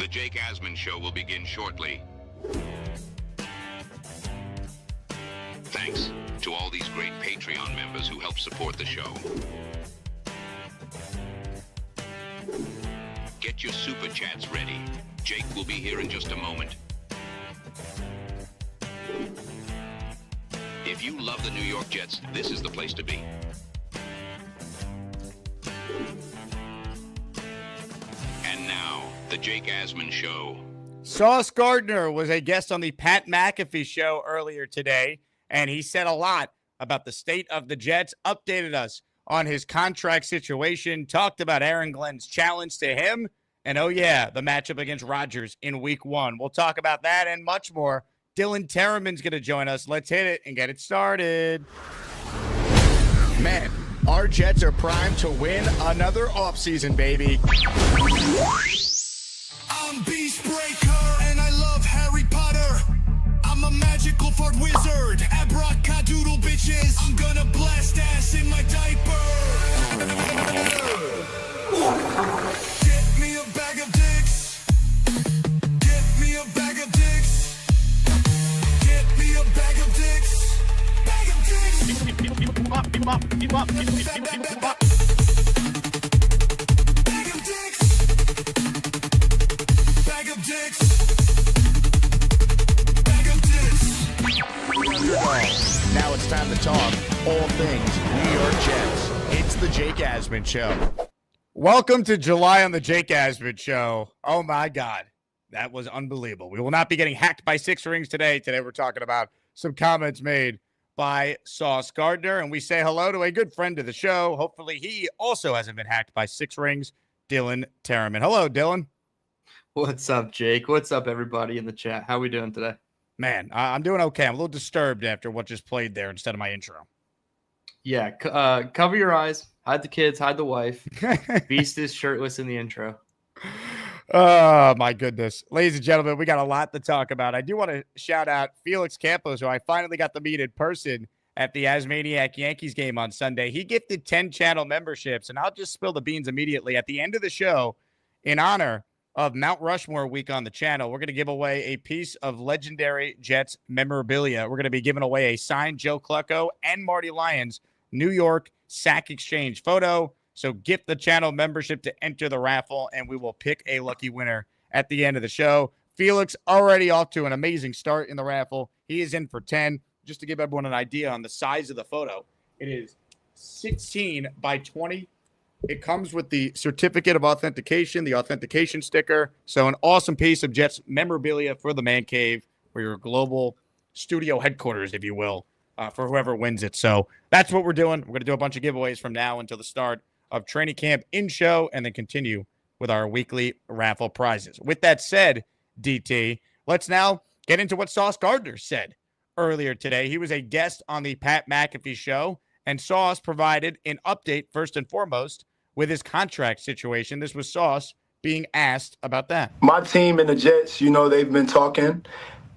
The Jake Asman Show will begin shortly. Thanks to all these great Patreon members who help support the show. Get your super chats ready. Jake will be here in just a moment. If you love the New York Jets, this is the place to be. And now, the Jake Asman Show. Sauce Gardner was a guest on the Pat McAfee Show earlier today, and he said a lot about the state of the Jets, updated us on his contract situation, talked about Aaron Glenn's challenge to him, and oh yeah, the matchup against Rodgers in Week 1. We'll talk about that and much more. Dylan Tereman's going to join us. Let's hit it and get it started. Man, our Jets are primed to win another offseason, baby. I'm Beast Breaker and I love Harry Potter. I'm a magical fart wizard. Abracadabra, bitches. I'm gonna blast ass in my diaper. Get me a bag of dicks. Get me a bag of dicks. Get me a bag of dicks. Bag of dicks. Bag of dicks. Bag of dicks. Bag of dicks. Now it's time to talk all things New York Jets. It's the Jake Asman Show. Welcome to July on the Jake Asman Show. Oh my God, that was unbelievable. We will not be getting hacked by six rings today. Today we're talking about some comments made by Sauce Gardner, and we say hello to a good friend of the show. Hopefully he also hasn't been hacked by six rings, Dylan Tereman. Hello, Dylan. What's up, Jake? What's up, everybody in the chat? How we doing today? Man, I'm doing okay. I'm a little disturbed after what just played there instead of my intro. Yeah, cover your eyes, hide the kids, hide the wife. Beast is shirtless in the intro. Oh, my goodness. Ladies and gentlemen, we got a lot to talk about. I do want to shout out Felix Campos, who I finally got to meet in person at the Asmaniac Yankees game on Sunday. He gifted 10 channel memberships, and I'll just spill the beans immediately. At the end of the show, in honor of Mount Rushmore week on the channel, we're going to give away a piece of legendary Jets memorabilia. We're going to be giving away a signed Joe Clucko and Marty Lyons New York Sack Exchange photo. So gift the channel membership to enter the raffle, and we will pick a lucky winner at the end of the show. Felix already off to an amazing start in the raffle. He is in for 10. Just to give everyone an idea on the size of the photo, it is 16 by 20. It comes with the certificate of authentication, the authentication sticker. So an awesome piece of Jets memorabilia for the Man Cave, or your global studio headquarters, if you will, for whoever wins it. So that's what we're doing. We're going to do a bunch of giveaways from now until the start of training camp in show, and then continue with our weekly raffle prizes. With that said, DT, let's now get into what Sauce Gardner said earlier today. He was a guest on the Pat McAfee Show, and Sauce provided an update, first and foremost, with his contract situation. This was Sauce being asked about that. My team and the Jets, they've been talking,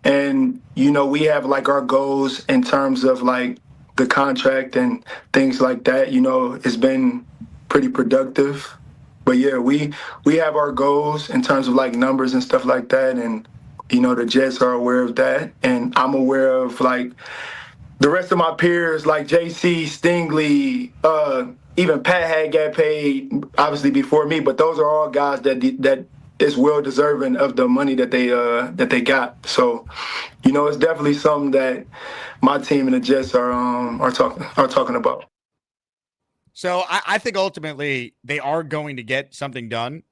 and, we have like our goals in terms of like the contract and things like that. It's been pretty productive. But yeah, we have our goals in terms of like numbers and stuff like that. And, the Jets are aware of that. And I'm aware of like the rest of my peers, like JC, Stingley, even Pat had got paid obviously before me, but those are all guys that is well deserving of the money that they got. So, it's definitely something that my team and the Jets are talking about. So I think ultimately they are going to get something done.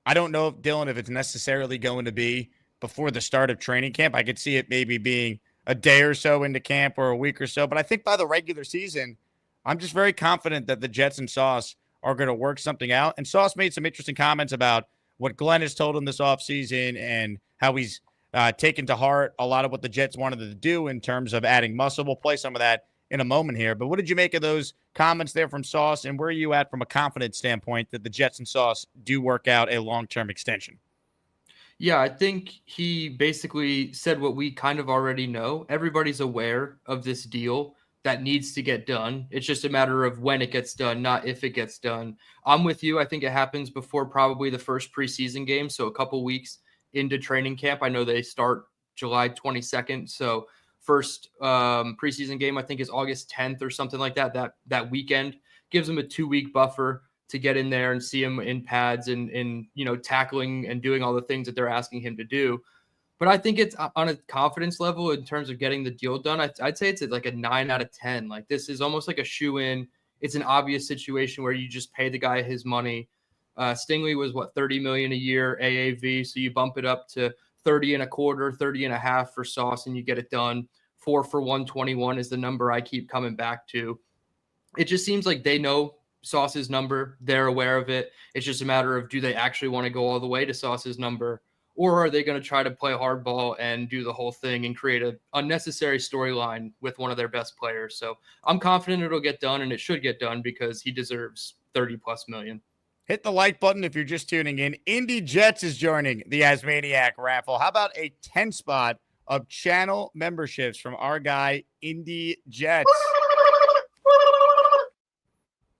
I don't know, Dylan, if it's necessarily going to be before the start of training camp. I could see it maybe being a day or so into camp or a week or so. But I think by the regular season, I'm just very confident that the Jets and Sauce are going to work something out. And Sauce made some interesting comments about what Glenn has told him this offseason and how he's taken to heart a lot of what the Jets wanted to do in terms of adding muscle. We'll play some of that in a moment here. But what did you make of those comments there from Sauce, and where are you at from a confidence standpoint that the Jets and Sauce do work out a long-term extension? Yeah, I think he basically said what we kind of already know. Everybody's aware of this deal that needs to get done. It's just a matter of when it gets done, not if it gets done. I'm with you. I think it happens before probably the first preseason game, so a couple weeks into training camp. I know they start July 22nd. So first preseason game, I think, is August 10th or something like that. That weekend gives him a 2-week buffer to get in there and see him in pads and tackling and doing all the things that they're asking him to do. But I think it's on a confidence level in terms of getting the deal done. I'd say it's like a 9 out of 10. Like, this is almost like a shoe-in. It's an obvious situation where you just pay the guy his money. Stingley was $30 million a year AAV. So you bump it up to 30 and a quarter, 30 and a half for Sauce, and you get it done. 4 for 121 is the number I keep coming back to. It just seems like they know Sauce's number. They're aware of it. It's just a matter of, do they actually want to go all the way to Sauce's number? Or are they going to try to play hardball and do the whole thing and create an unnecessary storyline with one of their best players? So I'm confident it'll get done, and it should get done because he deserves 30+ million. Hit the like button if you're just tuning in. Indy Jets is joining the Asmaniac raffle. How about a 10 spot of channel memberships from our guy, Indy Jets?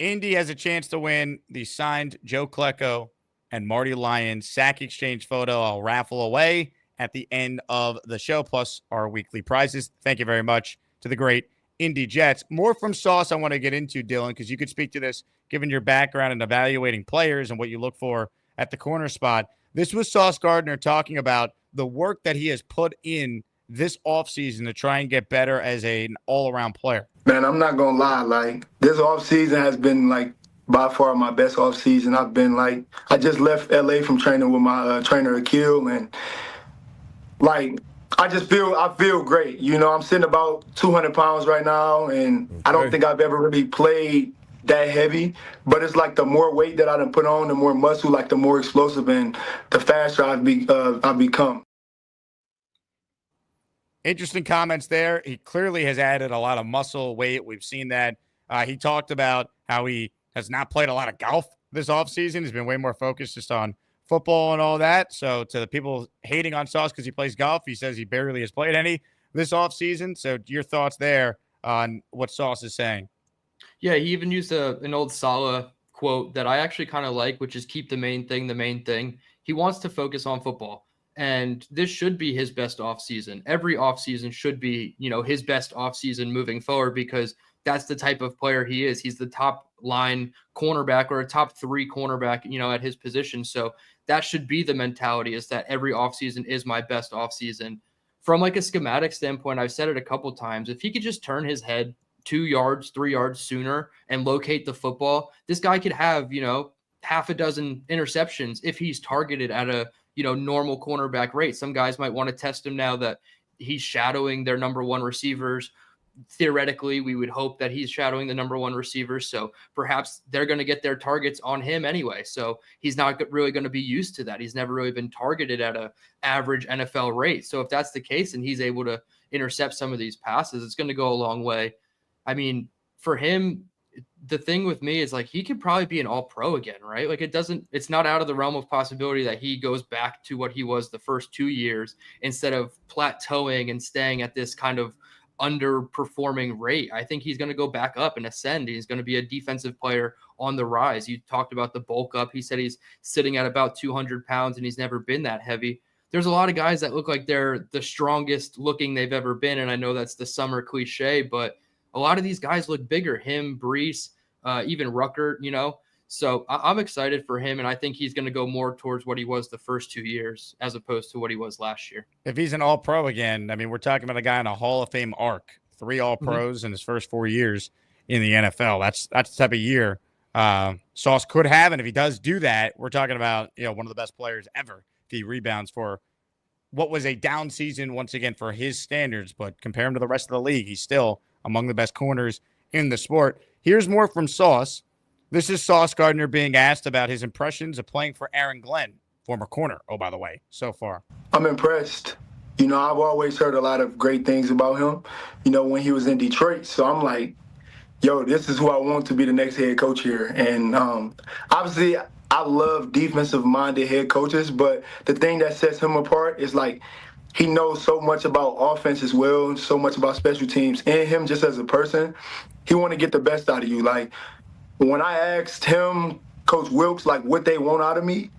Indy has a chance to win the signed Joe Klecko and Marty Lyons sack exchange photo. I'll raffle away at the end of the show, plus our weekly prizes. Thank you very much to the great Indy Jets. More from Sauce I want to get into, Dylan, because you could speak to this given your background in evaluating players and what you look for at the corner spot. This was Sauce Gardner talking about the work that he has put in this offseason to try and get better as an all-around player. Man, I'm not going to lie. Like, this offseason has been, like, by far my best offseason. I've been, like, I just left LA from training with my trainer, Akil, and, like, I feel great. I'm sitting about 200 pounds right now, and I don't think I've ever really played that heavy, but it's like the more weight that I done put on, the more muscle, like the more explosive and the faster I've become. Interesting comments there. He clearly has added a lot of muscle weight. We've seen that. He talked about how he has not played a lot of golf this offseason. He's been way more focused just on football and all that. So to the people hating on Sauce because he plays golf, he says he barely has played any this offseason. So your thoughts there on what Sauce is saying? Yeah, he even used an old Saleh quote that I actually kind of like, which is keep the main thing the main thing. He wants to focus on football. And this should be his best offseason. Every offseason should be, his best offseason moving forward, because that's the type of player he is. He's the top line cornerback or a top 3 cornerback, at his position. So that should be the mentality, is that every offseason is my best offseason. From like a schematic standpoint, I've said it a couple times. If he could just turn his head 2 yards, 3 yards sooner and locate the football, this guy could have, half a dozen interceptions if he's targeted at a, normal cornerback rate. Some guys might want to test him now that he's shadowing their number 1 receivers. Theoretically, we would hope that he's shadowing the number 1 receivers. So perhaps they're going to get their targets on him anyway. So he's not really going to be used to that. He's never really been targeted at a average NFL rate. So if that's the case and he's able to intercept some of these passes, it's going to go a long way. I mean, for him, the thing with me is, like, he could probably be an all-pro again, right? Like, it's not out of the realm of possibility that he goes back to what he was the first 2 years instead of plateauing and staying at this kind of underperforming rate. I think he's going to go back up and ascend. He's going to be a defensive player on the rise. You talked about the bulk up. He said he's sitting at about 200 pounds and he's never been that heavy. There's a lot of guys that look like they're the strongest looking they've ever been. And I know that's the summer cliche, but a lot of these guys look bigger. Him, Brees, even Rucker, So I'm excited for him, and I think he's going to go more towards what he was the first 2 years as opposed to what he was last year. If he's an all-pro again, I mean, we're talking about a guy in a Hall of Fame arc, 3 all-pros in his first 4 years in the NFL. That's the type of year Sauce could have, and if he does do that, we're talking about one of the best players ever if he rebounds for what was a down season once again for his standards, but compare him to the rest of the league, he's still among the best corners in the sport. Here's more from Sauce. This is Sauce Gardner being asked about his impressions of playing for Aaron Glenn, former corner, by the way, so far. I'm impressed. I've always heard a lot of great things about him, when he was in Detroit. So I'm like, this is who I want to be the next head coach here. And obviously, I love defensive-minded head coaches, but the thing that sets him apart is, like, he knows so much about offense as well, so much about special teams, and him just as a person, he want to get the best out of you. Like, when I asked him, Coach Wilkes, like, what they want out of me,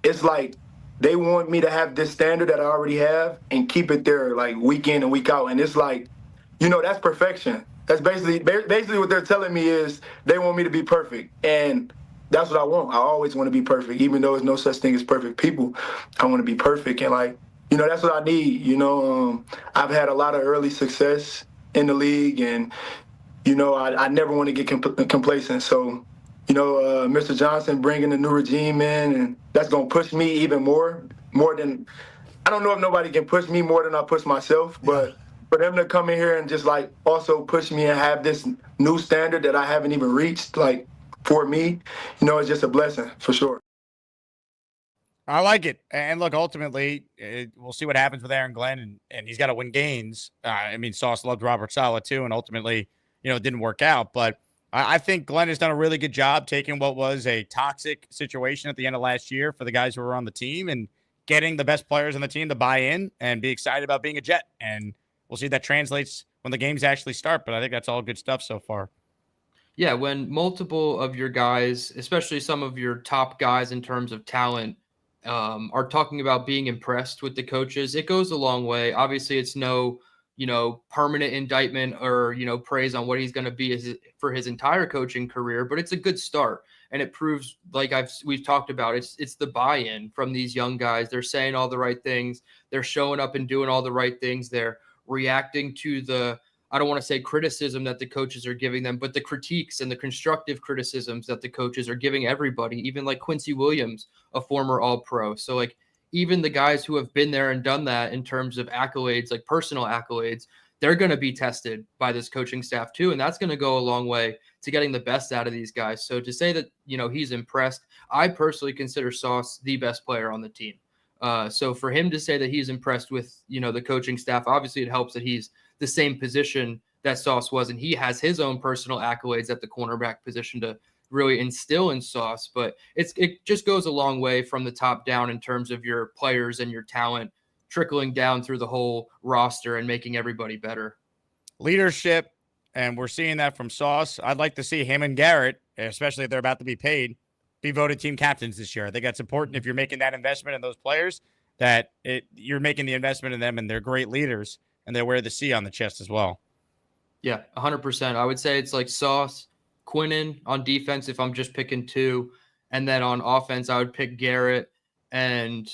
it's like they want me to have this standard that I already have and keep it there like week in and week out. And it's like, that's perfection. That's basically what they're telling me is they want me to be perfect. And that's what I want. I always want to be perfect, even though there's no such thing as perfect people. I want to be perfect. And like, that's what I need. I've had a lot of early success in the league, and, I never want to get complacent. So, Mr. Johnson bringing the new regime in, and that's going to push me even more than – I don't know if nobody can push me more than I push myself, but for them to come in here and just, like, also push me and have this new standard that I haven't even reached, like, for me, it's just a blessing for sure. I like it. And look, ultimately, we'll see what happens with Aaron Glenn, and he's got to win games. Sauce loved Robert Saleh too, and ultimately, it didn't work out. But I think Glenn has done a really good job taking what was a toxic situation at the end of last year for the guys who were on the team and getting the best players on the team to buy in and be excited about being a Jet. And we'll see if that translates when the games actually start. But I think that's all good stuff so far. Yeah, when multiple of your guys, especially some of your top guys in terms of talent, are talking about being impressed with the coaches, it goes a long way. Obviously, it's no, permanent indictment or, praise on what he's going to be for his entire coaching career, but it's a good start. And it proves, like we've talked about, it's the buy-in from these young guys. They're saying all the right things. They're showing up and doing all the right things. They're reacting to the, I don't want to say criticism that the coaches are giving them, but the critiques and the constructive criticisms that the coaches are giving everybody, even like Quincy Williams, a former All-Pro. So like even the guys who have been there and done that in terms of accolades, like personal accolades, they're going to be tested by this coaching staff too. And that's going to go a long way to getting the best out of these guys. So to say that, he's impressed, I personally consider Sauce the best player on the team. So for him to say that he's impressed with, the coaching staff, obviously it helps that he's the same position that Sauce was, and he has his own personal accolades at the cornerback position to really instill in Sauce. But it just goes a long way from the top down in terms of your players and your talent trickling down through the whole roster and making everybody better. Leadership, and we're seeing that from Sauce. I'd like to see him and Garrett, especially if they're about to be paid, be voted team captains this year. I think that's important if you're making that investment in those players, that you're making the investment in them, and they're great leaders, and they wear the C on the chest as well. Yeah, 100%. I would say it's like Sauce, Quinnen on defense if I'm just picking two, and then on offense I would pick Garrett and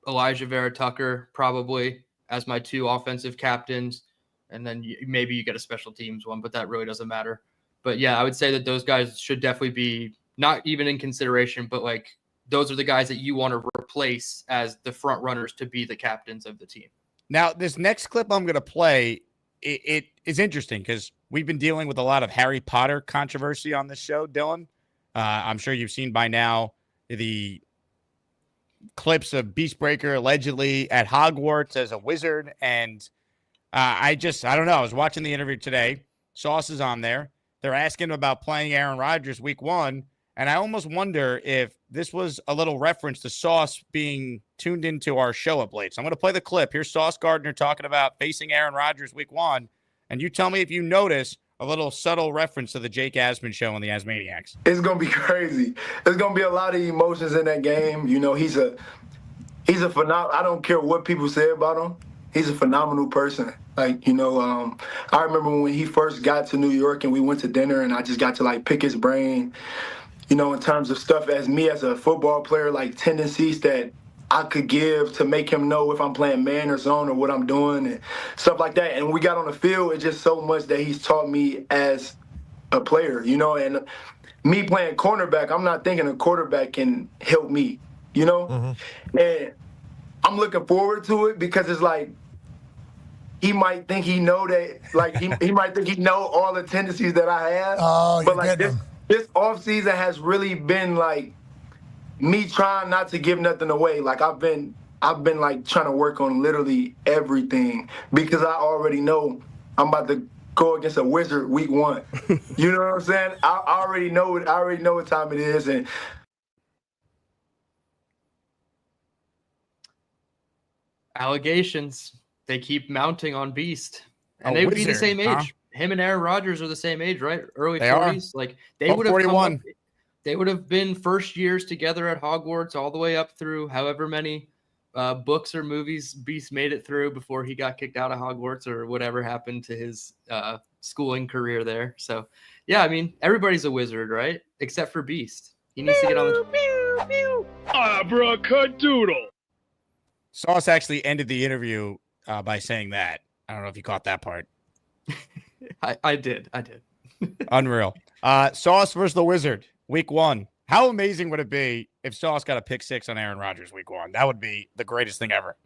Elijah Vera Tucker probably as my two offensive captains, and then maybe you get a special teams one, but that really doesn't matter. But yeah, I would say that those guys should definitely be not even in consideration, but like those are the guys that you want to replace as the front runners to be the captains of the team. Now, this next clip I'm going to play, it is interesting because we've been dealing with a lot of Harry Potter controversy on this show, Dylan. I'm sure you've seen by now the clips of Beastbreaker allegedly at Hogwarts as a wizard. And I don't know. I was watching the interview today. Sauce is on there. They're asking him about playing Aaron Rodgers week 1. And I almost wonder if this was a little reference to Sauce being tuned into our show up late. So I'm going to play the clip. Here's Sauce Gardner talking about facing Aaron Rodgers week 1. And you tell me if you notice a little subtle reference to the Jake Asman Show on the Asmaniacs. It's going to be crazy. There's going to be a lot of emotions in that game. He's a phenomenal. I don't care what people say about him. He's a phenomenal person. I remember when he first got to New York and we went to dinner and I just got to like pick his brain, in terms of stuff as me as a football player, like tendencies that I could give to make him know if I'm playing man or zone or what I'm doing and stuff like that. And when we got on the field, it's just so much that he's taught me as a player, and me playing cornerback, I'm not thinking a quarterback can help me, Mm-hmm. And I'm looking forward to it because it's like, he might think he know that, like he might think he know all the tendencies that I have. Oh, but like this offseason has really been like me trying not to give nothing away. Like I've been like trying to work on literally everything because I already know I'm about to go against a wizard week 1. You know what I'm saying? I already know it. I already know what time it is. And allegations, they keep mounting on Beast. And they would be the same age. Him and Aaron Rodgers are the same age, right? Early 40s. Like they would have 41. they would have been first years together at Hogwarts all the way up through however many books or movies Beast made it through before he got kicked out of Hogwarts or whatever happened to his schooling career there. So, yeah, I mean, everybody's a wizard, right? Except for Beast. He needs to get on the... Abracadoodle. Sauce actually ended the interview by saying that. I don't know if you caught that part. I did. Unreal. Sauce versus the Wizard, week 1. How amazing would it be if Sauce got a pick 6 on Aaron Rodgers week 1? That would be the greatest thing ever.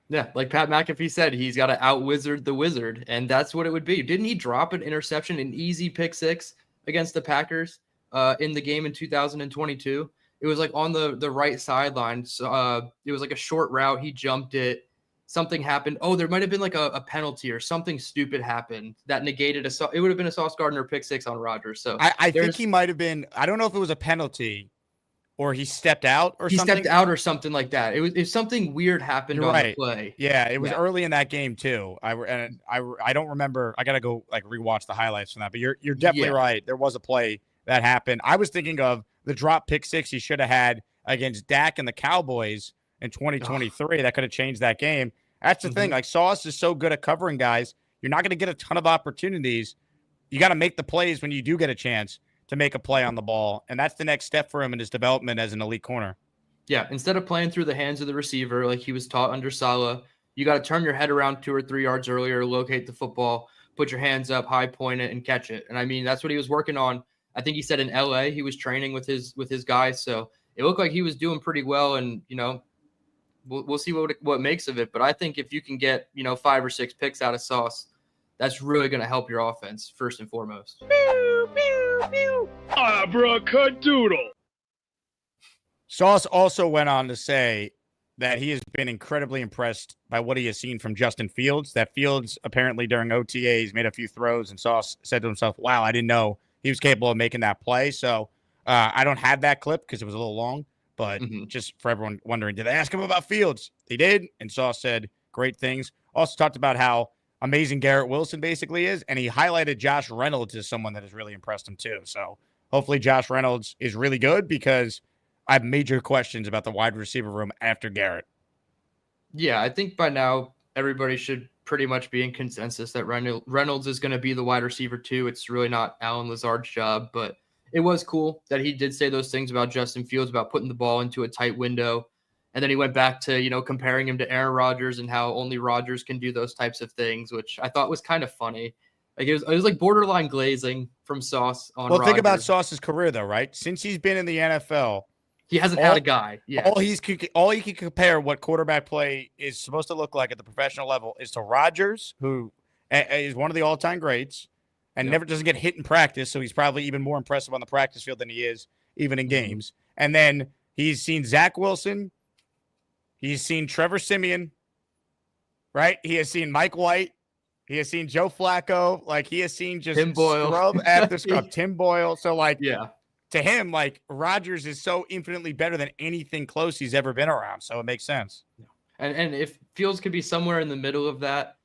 Yeah, like Pat McAfee said, he's got to out-wizard the Wizard, and that's what it would be. Didn't he drop an interception, an easy pick 6 against the Packers in the game in 2022? It was like on the right sideline. So, it was like a short route. He jumped it. Something happened. Oh, there might have been like a penalty or something stupid happened that negated it would have been a Sauce Gardner pick 6 on Rodgers. So I think he might have been, I don't know if it was a penalty or he stepped out or something. He stepped out or something like that. It was something weird happened on the play. Yeah, it was early in that game too. I don't remember. I got to go like rewatch the highlights from that. But you're definitely right. There was a play that happened. I was thinking of the drop pick 6 he should have had against Dak and the Cowboys in 2023. That could have changed that game. That's the thing. Like, Sauce is so good at covering guys. You're not going to get a ton of opportunities. You got to make the plays when you do get a chance to make a play on the ball. And that's the next step for him in his development as an elite corner. Yeah. Instead of playing through the hands of the receiver, like he was taught under Saleh, you got to turn your head around 2 or 3 yards earlier, locate the football, put your hands up, high point it, and catch it. And I mean, that's what he was working on. I think he said in LA, he was training with his guys. So it looked like he was doing pretty well. And, you know, we'll see what makes of it. But I think if you can get, 5 or 6 picks out of Sauce, that's really going to help your offense first and foremost. Abracadoodle. Sauce also went on to say that he has been incredibly impressed by what he has seen from Justin Fields. That Fields apparently during OTAs made a few throws, and Sauce said to himself, wow, I didn't know he was capable of making that play. So I don't have that clip because it was a little long. But just for everyone wondering, did they ask him about Fields? They did, and Sauce said great things. Also talked about how amazing Garrett Wilson basically is, and he highlighted Josh Reynolds as someone that has really impressed him too. So hopefully Josh Reynolds is really good because I have major questions about the wide receiver room after Garrett. Yeah, I think by now everybody should pretty much be in consensus that Reynolds is going to be the wide receiver too. It's really not Allen Lazard's job, but it was cool that he did say those things about Justin Fields, about putting the ball into a tight window. And then he went back to, comparing him to Aaron Rodgers and how only Rodgers can do those types of things, which I thought was kind of funny. Like it was like borderline glazing from Sauce on Rodgers. Think about Sauce's career though, right? Since he's been in the NFL, he hasn't had a guy. Yeah. All he can compare what quarterback play is supposed to look like at the professional level is to Rodgers, who is one of the all-time greats. And never doesn't get hit in practice, so he's probably even more impressive on the practice field than he is even in games. And then he's seen Zach Wilson. He's seen Trevor Siemian, right? He has seen Mike White. He has seen Joe Flacco. Like, he has seen just Tim Boyle. Scrub after scrub. Tim Boyle. So, to him, Rodgers is so infinitely better than anything close he's ever been around. So it makes sense. And if Fields could be somewhere in the middle of that,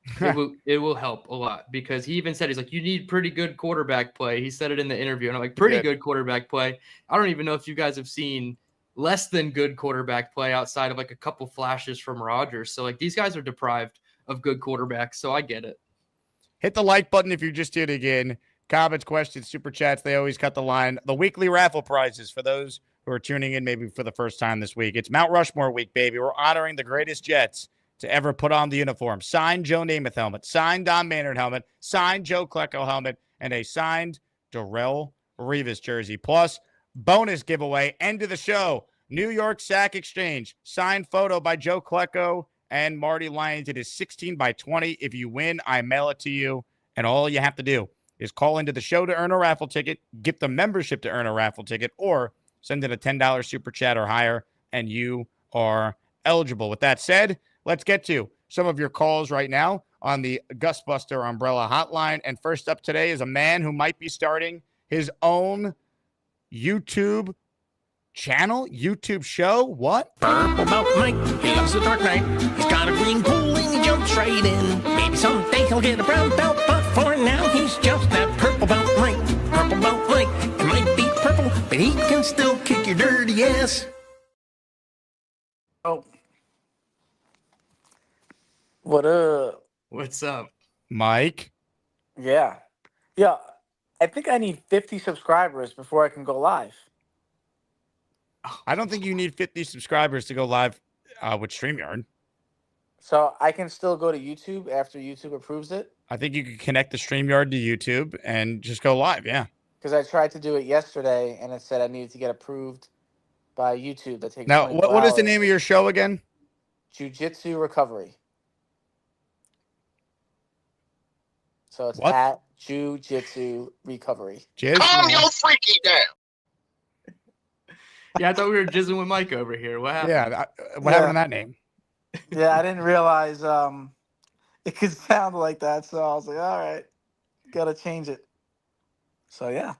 it will help a lot, because he even said, he's like, you need pretty good quarterback play. He said it in the interview, and I'm like, pretty good quarterback play. I don't even know if you guys have seen less than good quarterback play outside of like a couple flashes from Rodgers. So these guys are deprived of good quarterbacks. So I get it. Hit the like button if you're just tuning in. Comments, questions, super chats, they always cut the line. The weekly raffle prizes for those who are tuning in maybe for the first time this week. It's Mount Rushmore week, baby. We're honoring the greatest Jets to ever put on the uniform. Signed Joe Namath helmet, signed Don Maynard helmet, signed Joe Klecko helmet, and a signed Darrelle Revis jersey. Plus, bonus giveaway, end of the show, New York Sack Exchange, signed photo by Joe Klecko and Marty Lyons. It is 16 by 20. If you win, I mail it to you, and all you have to do is call into the show to earn a raffle ticket, get the membership to earn a raffle ticket, or send in a $10 super chat or higher, and you are eligible. With that said, let's get to some of your calls right now on the Gusbuster Umbrella Hotline. And first up today is a man who might be starting his own YouTube channel, YouTube show. What? Purple Belt Mike, he loves the Dark Knight. He's got a green pool and he jumps right in. Maybe someday he'll get a brown belt, but for now he's just that Purple Belt Mike. Purple Belt Mike, it might be purple, but he can can still kick your dirty ass. Oh. What up? What's up? Mike. Yeah. Yeah. I think I need 50 subscribers before I can go live. I don't think you need 50 subscribers to go live with StreamYard. So I can still go to YouTube after YouTube approves it? I think you could connect the StreamYard to YouTube and just go live. Yeah. Because I tried to do it yesterday and it said I needed to get approved by YouTube. That takes Now, 24 what is the hours. name of your show again? Jiu-Jitsu Recovery. So it's What? at Jiu-Jitsu Recovery. Jizz? Calm your freaky down. Yeah, I thought we were jizzing with Mike over here. What happened? Yeah. What happened to that name? Yeah, I didn't realize it could sound like that. So I was like, all right, gotta change it. So yeah.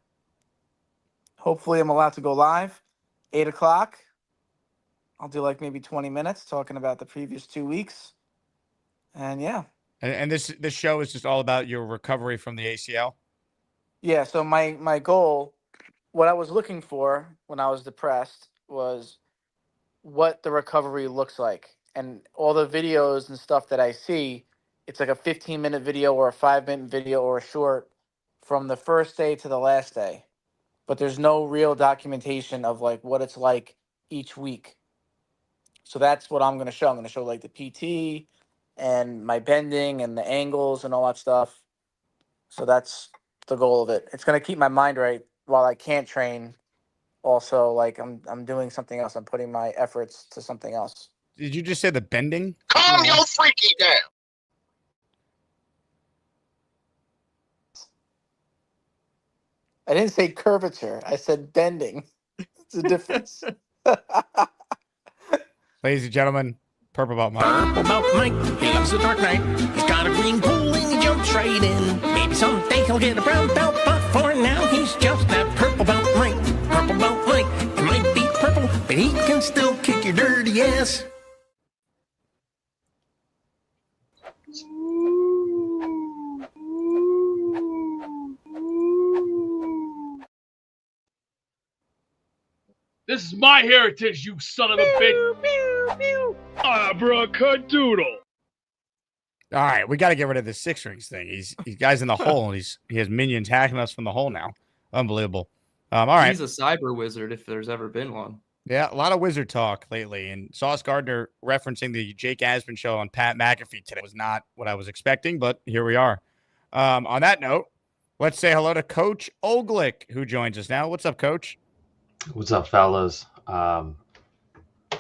Hopefully I'm allowed to go live. 8 o'clock. I'll do like maybe 20 minutes talking about the previous 2 weeks. And yeah. And this show is just all about your recovery from the ACL. Yeah, so my goal, what I was looking for when I was depressed was what the recovery looks like. And all the videos and stuff that I see, it's like a 15-minute video or a 5-minute video or a short from the first day to the last day. But there's no real documentation of like what it's like each week. So that's what I'm going to show. I'm going to show like the PT and my bending and the angles and all that stuff. So that's the goal of it. It's going to keep my mind right while I can't train. Also, like I'm doing something else. I'm putting my efforts to something else. Did you just say the bending? Calm your freaky down. I didn't say curvature. I said bending. It's a difference. Ladies and gentlemen, Purple Belt Mike. Purple Belt Mike, he loves the dark night. He's got a green pool and he jumps right in. Maybe someday he'll get a brown belt, but for now he's just that Purple Belt Mike. Purple Belt Mike, it might be purple, but he can still kick your dirty ass. This is my heritage, you son of a bitch. Abracadoodle. All right, we got to get rid of this six rings thing. He's guys in the hole, and he has minions hacking us from the hole now. Unbelievable. All right. He's a cyber wizard if there's ever been one. Yeah, a lot of wizard talk lately, and Sauce Gardner referencing the Jake Asman show on Pat McAfee today was not what I was expecting, but here we are. On that note, let's say hello to Coach Oglick, who joins us now. What's up, Coach? What's up, fellas? The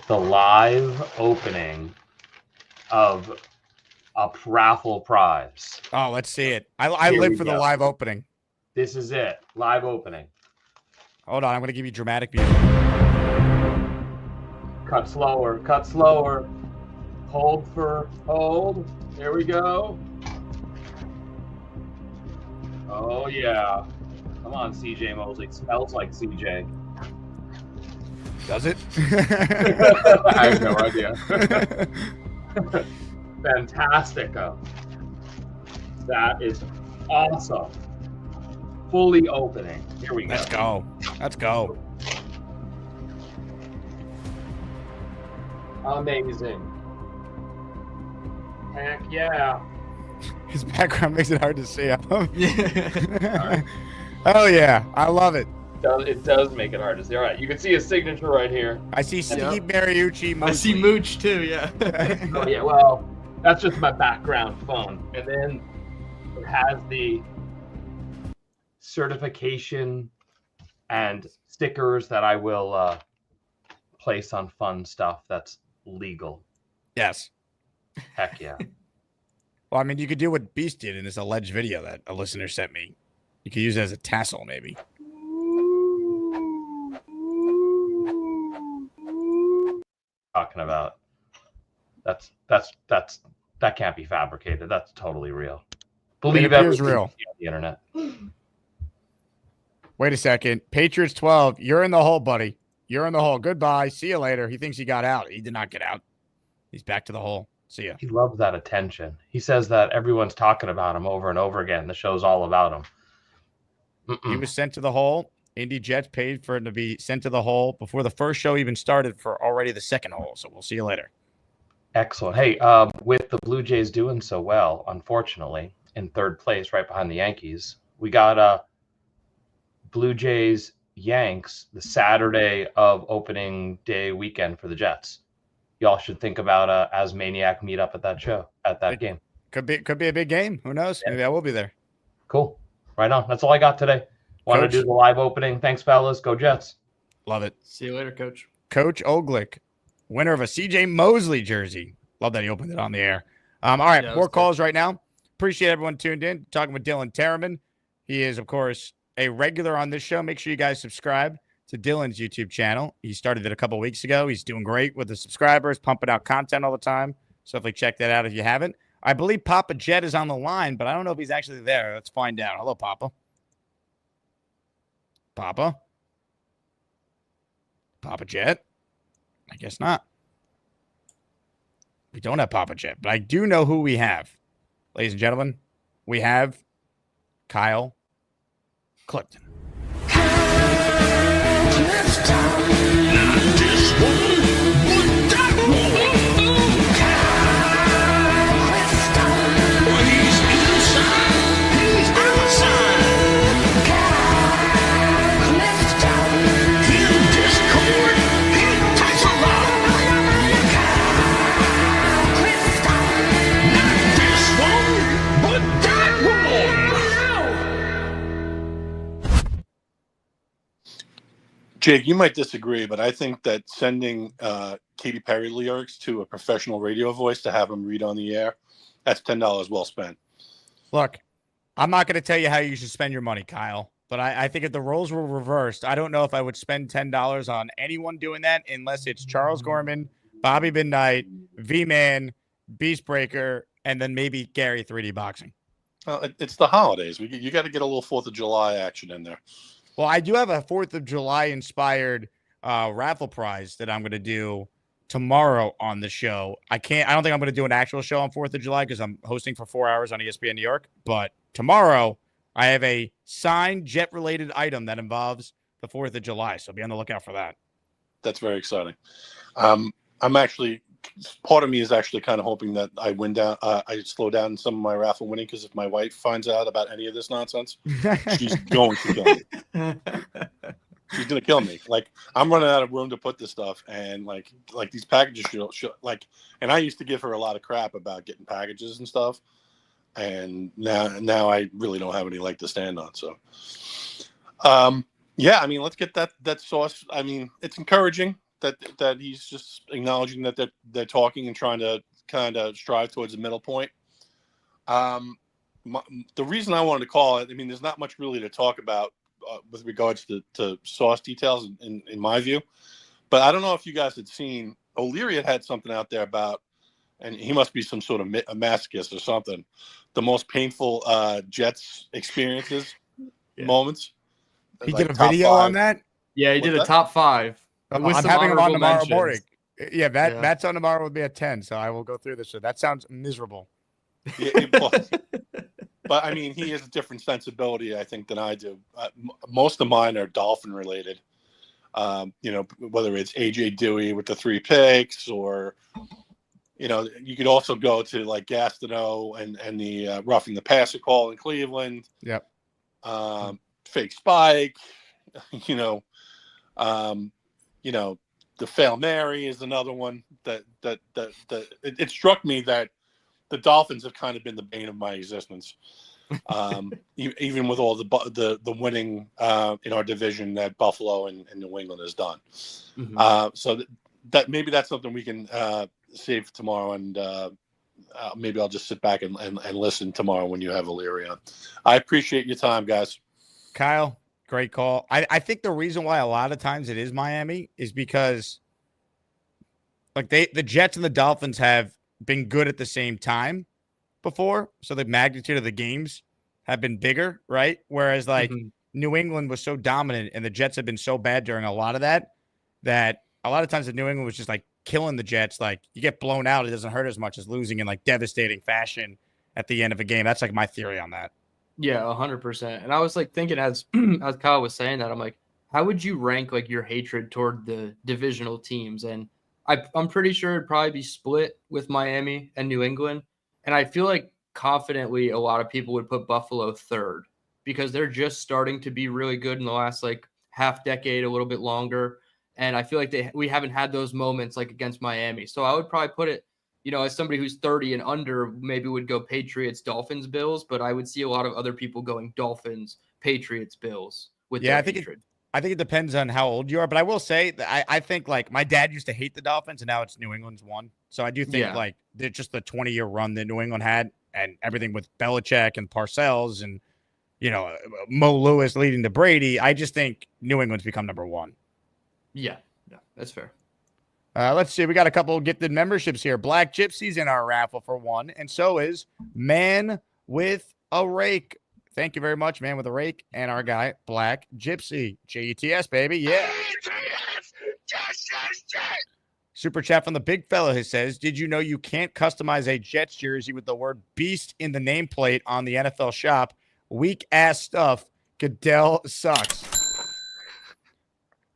live opening of a raffle prize. Oh, let's see it. I Here live we for the go. live opening. This is it. Live opening. Hold on, I'm going to give you dramatic music. Cut slower. Cut slower. Hold. Here we go. Oh, yeah. Come on, CJ Mosley. It smells like CJ. Does it? I have no idea. Fantastico. That is awesome. Fully opening. Here we go. Let's go. Let's go. Amazing. Heck yeah. His background makes it hard to see. Yeah. Oh, yeah. I love it. It does make it hard to see. All right, you can see his signature right here. I see Steve Mariucci. I see Mooch too, yeah. Oh yeah, well, that's just my background phone. And then it has the certification and stickers that I will place on fun stuff that's legal. Yes. Heck yeah. Well, I mean, you could do what Beast did in this alleged video that a listener sent me. You could use it as a tassel, maybe. Talking about that can't be fabricated. That's totally real. Believe appears everything real. you see on the internet. Wait a second. Patriots 12. You're in the hole, buddy. You're in the hole. Goodbye. See you later. He thinks he got out. He did not get out. He's back to the hole. See ya. He loves that attention. He says that everyone's talking about him over and over again. The show's all about him. He was sent to the hole Indy Jets paid for him to be sent to the hole before the first show even started for already the second hole. So we'll see you later. Excellent. Hey, with the Blue Jays doing so well, unfortunately, in third place, right behind the Yankees, we got Blue Jays Yanks the Saturday of opening day weekend for the Jets. Y'all should think about Asmaniac meetup at that game. Could be a big game. Who knows? Yeah. Maybe I will be there. Cool. Right on. That's all I got today. Want to do the live opening. Thanks, fellas. Go Jets. Love it. See you later, Coach. Coach Oglick, winner of a CJ Mosley jersey. Love that he opened it on the air. All right, Yeah, more calls right now. Appreciate everyone tuned in. Talking with Dylan Tereman. He is, of course, a regular on this show. Make sure you guys subscribe to Dylan's YouTube channel. He started it a couple weeks ago. He's doing great with the subscribers, pumping out content all the time. So definitely check that out if you haven't. I believe Papa Jet is on the line, but I don't know if he's actually there. Let's find out. Hello, Papa. Papa Jet? I guess not. We don't have Papa Jet, but I do know who we have. Ladies and gentlemen, we have Kyle Clifton. Jake, you might disagree, but I think that sending Katy Perry lyrics to a professional radio voice to have him read on the air, that's $10 well spent. Look, I'm not going to tell you how you should spend your money, Kyle, but I think if the roles were reversed, I don't know if I would spend $10 on anyone doing that unless it's Charles Gorman, Bobby Midnight, V-Man, Beastbreaker, and then maybe Gary 3D Boxing. It's the holidays. You got to get a little 4th of July action in there. Well, I do have a 4th of July inspired raffle prize that I'm going to do tomorrow on the show. I don't think I'm going to do an actual show on 4th of July because I'm hosting for 4 hours on ESPN New York. But tomorrow I have a signed jet related item that involves the 4th of July. So be on the lookout for that. That's very exciting. I'm actually, part of me is actually kind of hoping that I slow down some of my raffle winning, because if my wife finds out about any of this nonsense, she's going to kill me. She's going to kill me. Like, I'm running out of room to put this stuff, and like these packages and I used to give her a lot of crap about getting packages and stuff, and now I really don't have any leg to stand on. So yeah, I mean, let's get that sauce. I mean, it's encouraging that he's just acknowledging that they're talking and trying to kind of strive towards a middle point. The reason I wanted to call it, I mean, there's not much really to talk about with regards to sauce details in my view, but I don't know if you guys had seen, O'Leary had something out there about, and he must be some sort of a masochist or something, the most painful Jets experiences, moments. He did a video on that? Yeah, he did a top 5. I'm having him on tomorrow morning. Yeah, Matt's on tomorrow with me at 10, so I will go through this. So that sounds miserable. Yeah, it was. But I mean, he has a different sensibility, I think, than I do. Most of mine are Dolphin related. Whether it's AJ Dewey with the 3 picks, or you could also go to like Gastineau and the roughing the passer call in Cleveland. Yep. Fake spike. The Fail Mary is another one that it struck me that the Dolphins have kind of been the bane of my existence. Even with all the winning in our division that Buffalo and New England has done. Mm-hmm. So that maybe that's something we can save for tomorrow, and maybe I'll just sit back and listen tomorrow when you have O'Leary on. I appreciate your time, guys. Kyle, great call. I think the reason why a lot of times it is Miami is because like the Jets and the Dolphins have been good at the same time before. So the magnitude of the games have been bigger, right? Whereas like New England was so dominant and the Jets have been so bad during a lot of that a lot of times the New England was just like killing the Jets. Like you get blown out, it doesn't hurt as much as losing in like devastating fashion at the end of a game. That's like my theory on that. Yeah, 100%. And I was like thinking as Kyle was saying that, I'm like, how would you rank like your hatred toward the divisional teams? And I'm pretty sure it'd probably be split with Miami and New England. And I feel like confidently a lot of people would put Buffalo third because they're just starting to be really good in the last like half decade, a little bit longer. And I feel like we haven't had those moments like against Miami. So I would probably put it, as somebody who's 30 and under, maybe would go Patriots, Dolphins, Bills, but I would see a lot of other people going Dolphins, Patriots, Bills with their hatred. I think it depends on how old you are, but I will say that I think like my dad used to hate the Dolphins and now it's New England's one. So I do think like they're just the 20-year run that New England had and everything with Belichick and Parcells and, Mo Lewis leading to Brady. I just think New England's become number one. Yeah, that's fair. Let's see. We got a couple gifted memberships here. Black Gypsy's in our raffle for one, and so is Man with a Rake. Thank you very much, Man with a Rake, and our guy, Black Gypsy. JETS, baby. Yeah. Super chat from the big fella who says, did you know you can't customize a Jets jersey with the word beast in the nameplate on the NFL shop? Weak ass stuff. Goodell sucks.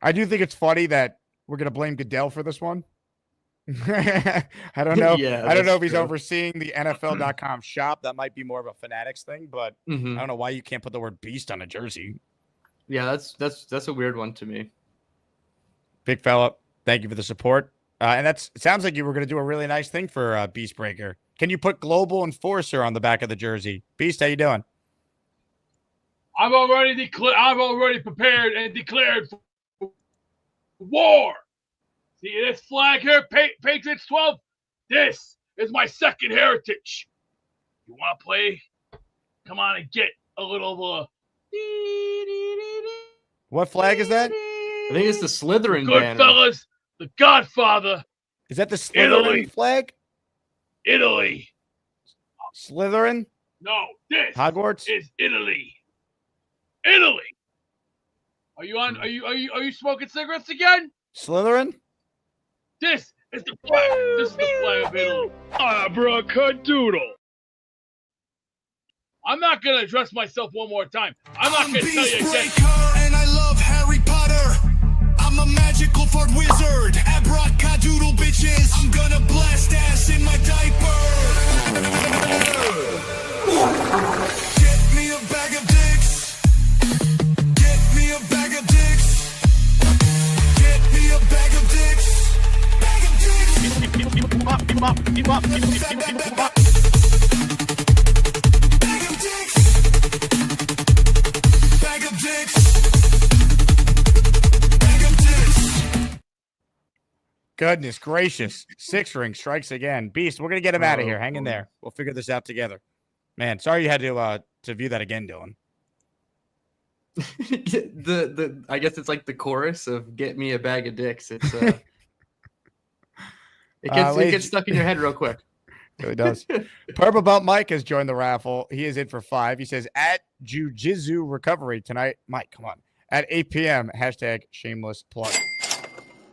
I do think it's funny that we're going to blame Goodell for this one. I don't know. I don't know if he's overseeing the NFL.com shop. That might be more of a Fanatics thing, but I don't know why you can't put the word beast on a jersey. Yeah, that's a weird one to me. Big fella, thank you for the support. And it sounds like you were going to do a really nice thing for Beast Breaker. Can you put Global Enforcer on the back of the jersey? Beast, how you doing? I've already prepared and declared for war. See this flag here, Patriots 12? This is my second heritage. You want to play? Come on and get a little What flag is that? I think it's the Slytherin banner. Goodfellas, the Godfather. Is that the Slytherin flag? Italy. Slytherin? No, this Hogwarts is Italy. Italy. Are you smoking cigarettes again? Slytherin? This is the flag. This is the flag of Italy. Abracadabra. I'm not gonna address myself one more time. I'm not gonna tell you again. And I love Harry Potter. I'm a magical fart wizard. Abracadoodle bitches. I'm gonna blast ass in my diaper. Get me a bag of dicks. Get me a bag of dicks. Get me a bag of dicks. Bag of dicks. Bag of dicks. Bag of dicks. Goodness gracious. Six ring strikes again. Beast, we're going to get him out of here. Hang in there. We'll figure this out together. Man, sorry you had to view that again, Dylan. I guess it's like the chorus of "Get me a bag of dicks." It's it gets stuck in your head real quick. It really does. Purple Belt Mike has joined the raffle. He is in for 5. He says at Jiu-Jitsu Recovery tonight. Mike, come on. At 8 p.m. #shameless plug.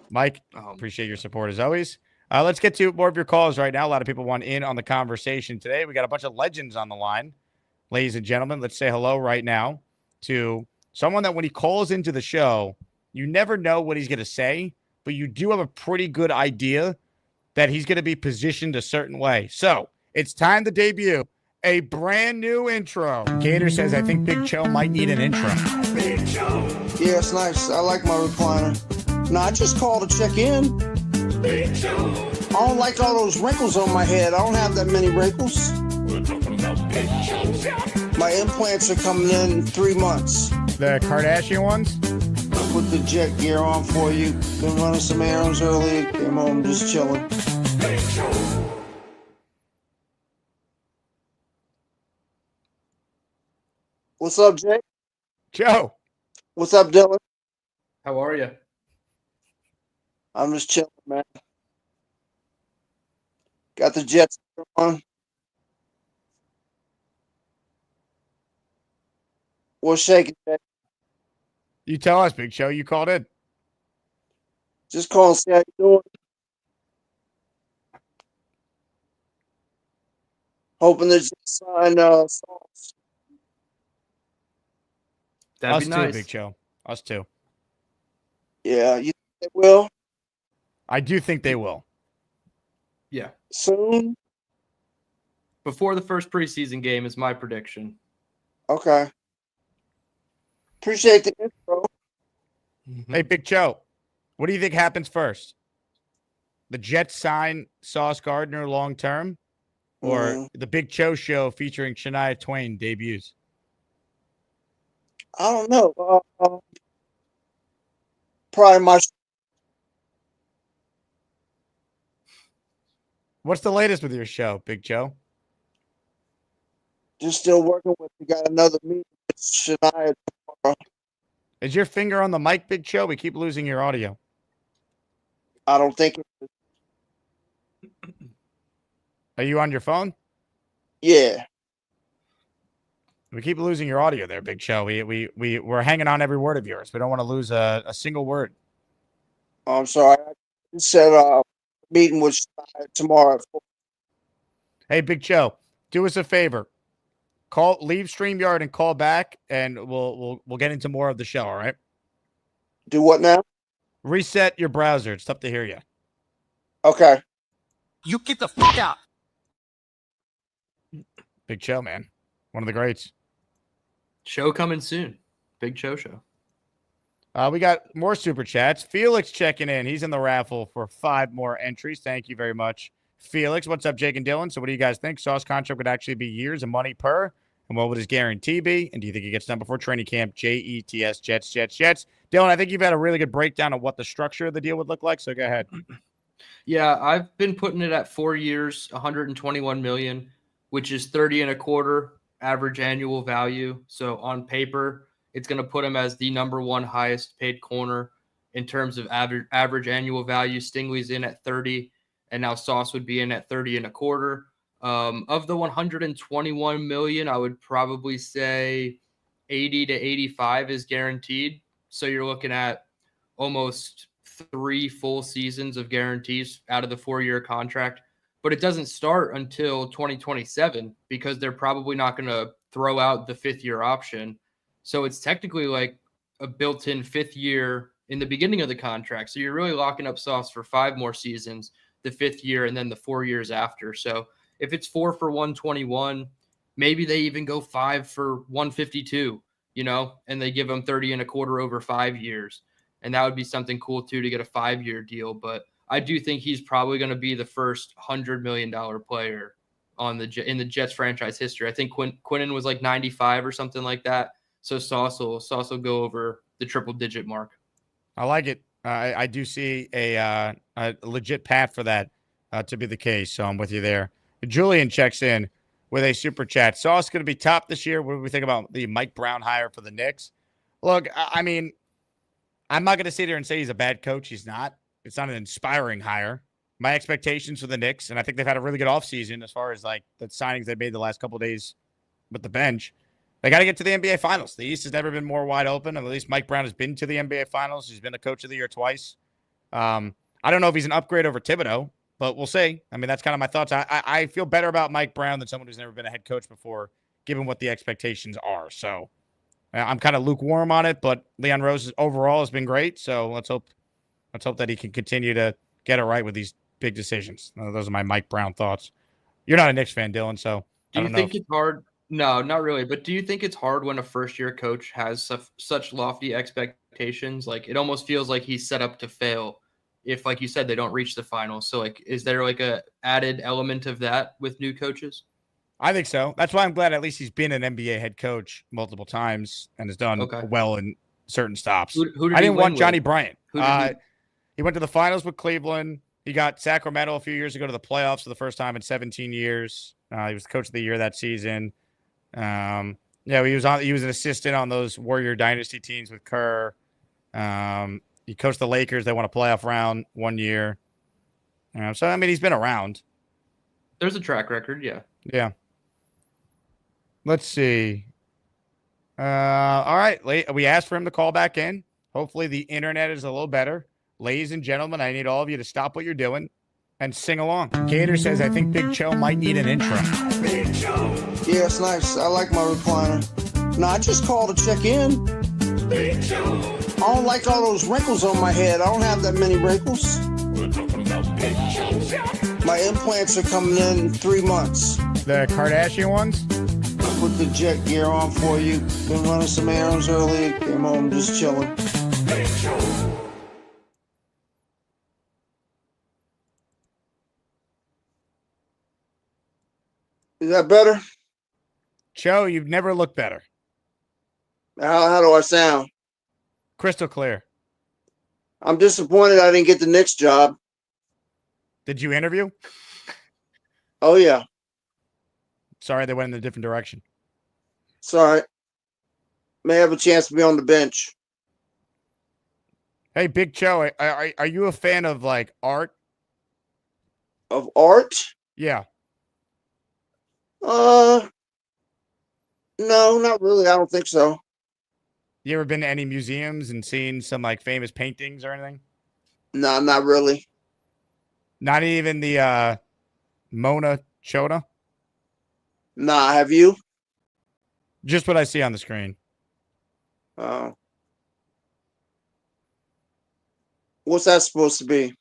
Mike, appreciate your support as always. Let's get to more of your calls right now. A lot of people want in on the conversation today. We got a bunch of legends on the line. Ladies and gentlemen, let's say hello right now to someone that when he calls into the show, you never know what he's going to say, but you do have a pretty good idea that he's going to be positioned a certain way. So it's time to debut a brand new intro. Gator says, I think Big Cho might need an intro. Big Cho. Yeah, it's nice. I like my recliner. No, I just called to check in. Big Cho. I don't like all those wrinkles on my head. I don't have that many wrinkles. We're talking about Big Cho. My implants are coming in 3 months. The Kardashian ones? I put the jet gear on for you. Been running some errands earlier. Came home just chilling. Big Cho. What's up, Jake? Joe. What's up, Dylan? How are you? I'm just chilling, man. Got the Jets on. What's shaking, Jake? You tell us, Big Cho. You called in. Just calling to see how you doing. Hoping that you sign songs. That'd Us be too, nice. Big Cho. Us too. Yeah, you think they will I do think they will. Yeah. soon? Before the first preseason game is my prediction. Okay. Appreciate the intro. Hey, Big Cho, what do you think happens first? The Jets sign Sauce Gardner long term, or the Big Cho show featuring Shania Twain debuts? I don't know. Probably my. What's the latest with your show, Big Cho? Just still working with. We got another meeting with Shania tomorrow. Is your finger on the mic, Big Cho? We keep losing your audio. I don't think. Are you on your phone? Yeah. We keep losing your audio there, Big Cho. We're hanging on every word of yours. We don't want to lose a single word. I'm sorry. I said meeting with Shania tomorrow. Hey, Big Cho, do us a favor. Leave StreamYard and call back, and we'll get into more of the show. All right. Do what now? Reset your browser. It's tough to hear you. Okay. You get the fuck out. Big Cho, man, one of the greats. Show coming soon. Big Cho show. We got more super chats. Felix checking in. He's in the raffle for 5 more entries. Thank you very much, Felix. What's up, Jake and Dylan? So what do you guys think? Sauce contract would actually be years and money per? And what would his guarantee be? And do you think he gets done before training camp? Jets, Jets. Dylan, I think you've had a really good breakdown of what the structure of the deal would look like. So go ahead. Yeah, I've been putting it at 4 years, 121 million, which is 30 and a quarter average annual value. So on paper, it's going to put him as the number 1 highest paid corner in terms of average annual value. Stingley's in at 30, and now Sauce would be in at 30 and a quarter. Of the 121 million, I would probably say 80 to 85 is guaranteed. So you're looking at almost 3 full seasons of guarantees out of the 4-year contract. But it doesn't start until 2027 because they're probably not going to throw out the 5th-year option. So it's technically like a built-in 5th year in the beginning of the contract. So you're really locking up Sauce for 5 more seasons, the 5th year, and then the 4 years after. So if it's 4 for 121, maybe they even go 5 for 152, and they give them 30 and a quarter over 5 years. And that would be something cool too, to get a 5-year deal. But I do think he's probably going to be the first $100 million player in the Jets franchise history. I think Quinnen was like 95 or something like that. So Sauce will go over the triple-digit mark. I like it. I do see a legit path for that to be the case. So I'm with you there. Julian checks in with a super chat. Sauce going to be top this year. What do we think about the Mike Brown hire for the Knicks? Look, I mean, I'm not going to sit here and say he's a bad coach. He's not. It's not an inspiring hire. My expectations for the Knicks, and I think they've had a really good offseason as far as like the signings they made the last couple of days with the bench. They got to get to the NBA Finals. The East has never been more wide open. At least Mike Brown has been to the NBA Finals. He's been a coach of the year twice. I don't know if he's an upgrade over Thibodeau, but we'll see. I mean, that's kind of my thoughts. I feel better about Mike Brown than someone who's never been a head coach before, given what the expectations are. So I'm kind of lukewarm on it, but Leon Rose overall has been great. So let's hope that he can continue to get it right with these big decisions. Those are my Mike Brown thoughts. You're not a Knicks fan, Dylan, so do you think it's hard? No, not really. But do you think it's hard when a first-year coach has such lofty expectations? Like, it almost feels like he's set up to fail if, like you said, they don't reach the finals. So, like, is there like a added element of that with new coaches? I think so. That's why I'm glad at least he's been an NBA head coach multiple times and has done well in certain stops. Who did I didn't want Johnny with? Bryant. He went to the finals with Cleveland. He got Sacramento a few years ago to the playoffs for the first time in 17 years. He was the coach of the year that season. He was an assistant on those Warrior Dynasty teams with Kerr. He coached the Lakers. They won a playoff round one year. So, I mean, he's been around. There's a track record, yeah. Yeah. Let's see. All right. We asked for him to call back in. Hopefully the internet is a little better. Ladies and gentlemen, I need all of you to stop what you're doing and sing along. Gator says, I think Big Cho might need an intro. Big Cho, Yeah, it's nice. I like my recliner. No, I just called to check in. Big Cho. I don't like all those wrinkles on my head. I don't have that many wrinkles. My implants are coming in 3 months. The Kardashian ones? Put the jet gear on for you. Been running some errands early. Came home just chilling. Is that better? Cho, you've never looked better. How do I sound? Crystal clear. I'm disappointed I didn't get the Knicks job. Did you interview? Oh, yeah. Sorry, they went in a different direction. Sorry. May have a chance to be on the bench. Hey, Big Cho, are you a fan of like art? Of art? Yeah. No, not really. I don't think so. You ever been to any museums and seen some like famous paintings or anything? No, not really. Not even the Mona Chona? Nah, have you? Just what I see on the screen. What's that supposed to be?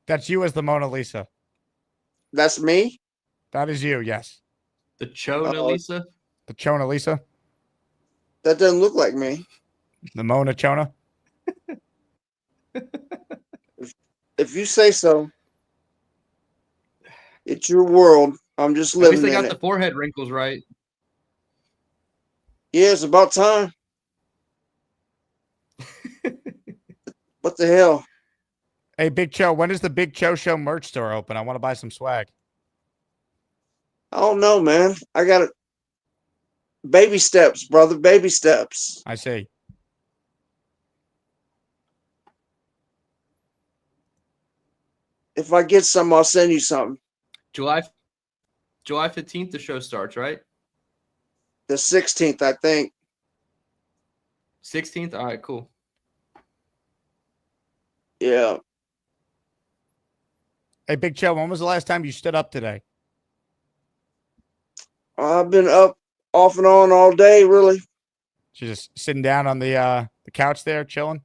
That's you as the Mona Lisa. That's me? That is you, yes. The Chona Lisa? The Chona Lisa? That doesn't look like me. The Mona Chona? If you say so. It's your world. I'm just At least living they in got it. the forehead wrinkles right. Yeah, it's about time. What the hell? Hey, Big Cho, when is the Big Cho Show merch store open? I want to buy some swag. I don't know, man. I got it. Baby steps, brother. Baby steps. I see. If I get some, I'll send you something. July 15th, the show starts, right? The 16th, I think. 16th? All right, cool. Yeah. Hey, Big Cho, when was the last time you stood up today? I've been up off and on all day, really. You just sitting down on the couch there, chilling?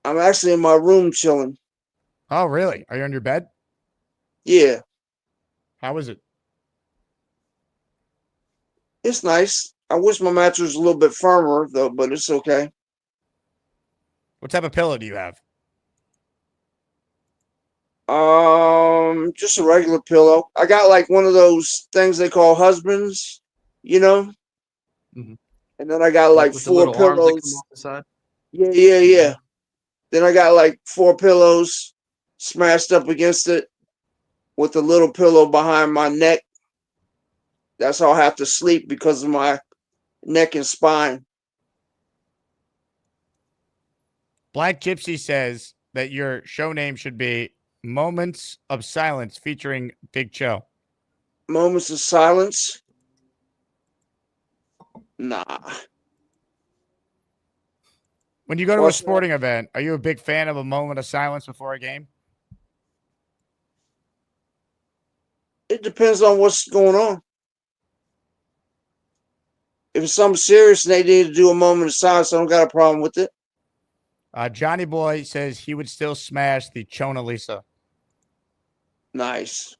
I'm actually in my room chilling. Oh, really? Are you on your bed? Yeah. How is it? It's nice. I wish my mattress was a little bit firmer, though, but it's okay. What type of pillow do you have? Just a regular pillow. I got like one of those things they call husbands, you know? Mhm. And then I got like with the 4 little arms that come pillows. off the side. Yeah. Then I got like 4 pillows smashed up against it with a little pillow behind my neck. That's how I have to sleep because of my neck and spine. Black Gypsy says that your show name should be Moments of Silence featuring Big Cho. Moments of silence? Nah. When you go to What's a sporting event, are you a big fan of a moment of silence before a game? It depends on what's going on. If it's something serious and they need to do a moment of silence, I don't got a problem with it. Johnny Boy says he would still smash the Chona Lisa. Nice.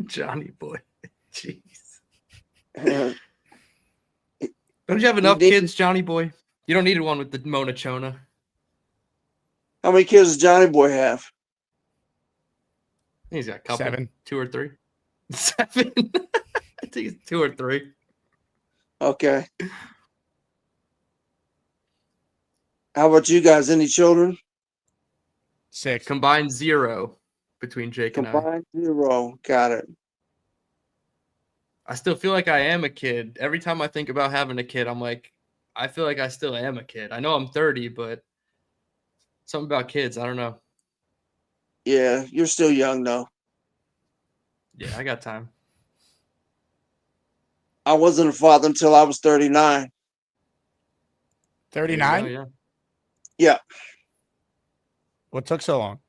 Johnny boy. Jeez. Uh, Don't you have enough did- kids, Johnny boy? You don't need one with the Mona Chona. How many kids does Johnny Boy have? He's got a couple. 7. 2 or 3. 7. I think it's 2 or 3. Okay. How about you guys? Any children? 6. Combined 0 between Jake and I. Combined 0. Got it. I still feel like I am a kid. Every time I think about having a kid, I'm like, I feel like I still am a kid. I know I'm 30, but something about kids, I don't know. Yeah, you're still young though. Yeah, I got time. I wasn't a father until I was 39. 39? Yeah. Yeah. What took so long?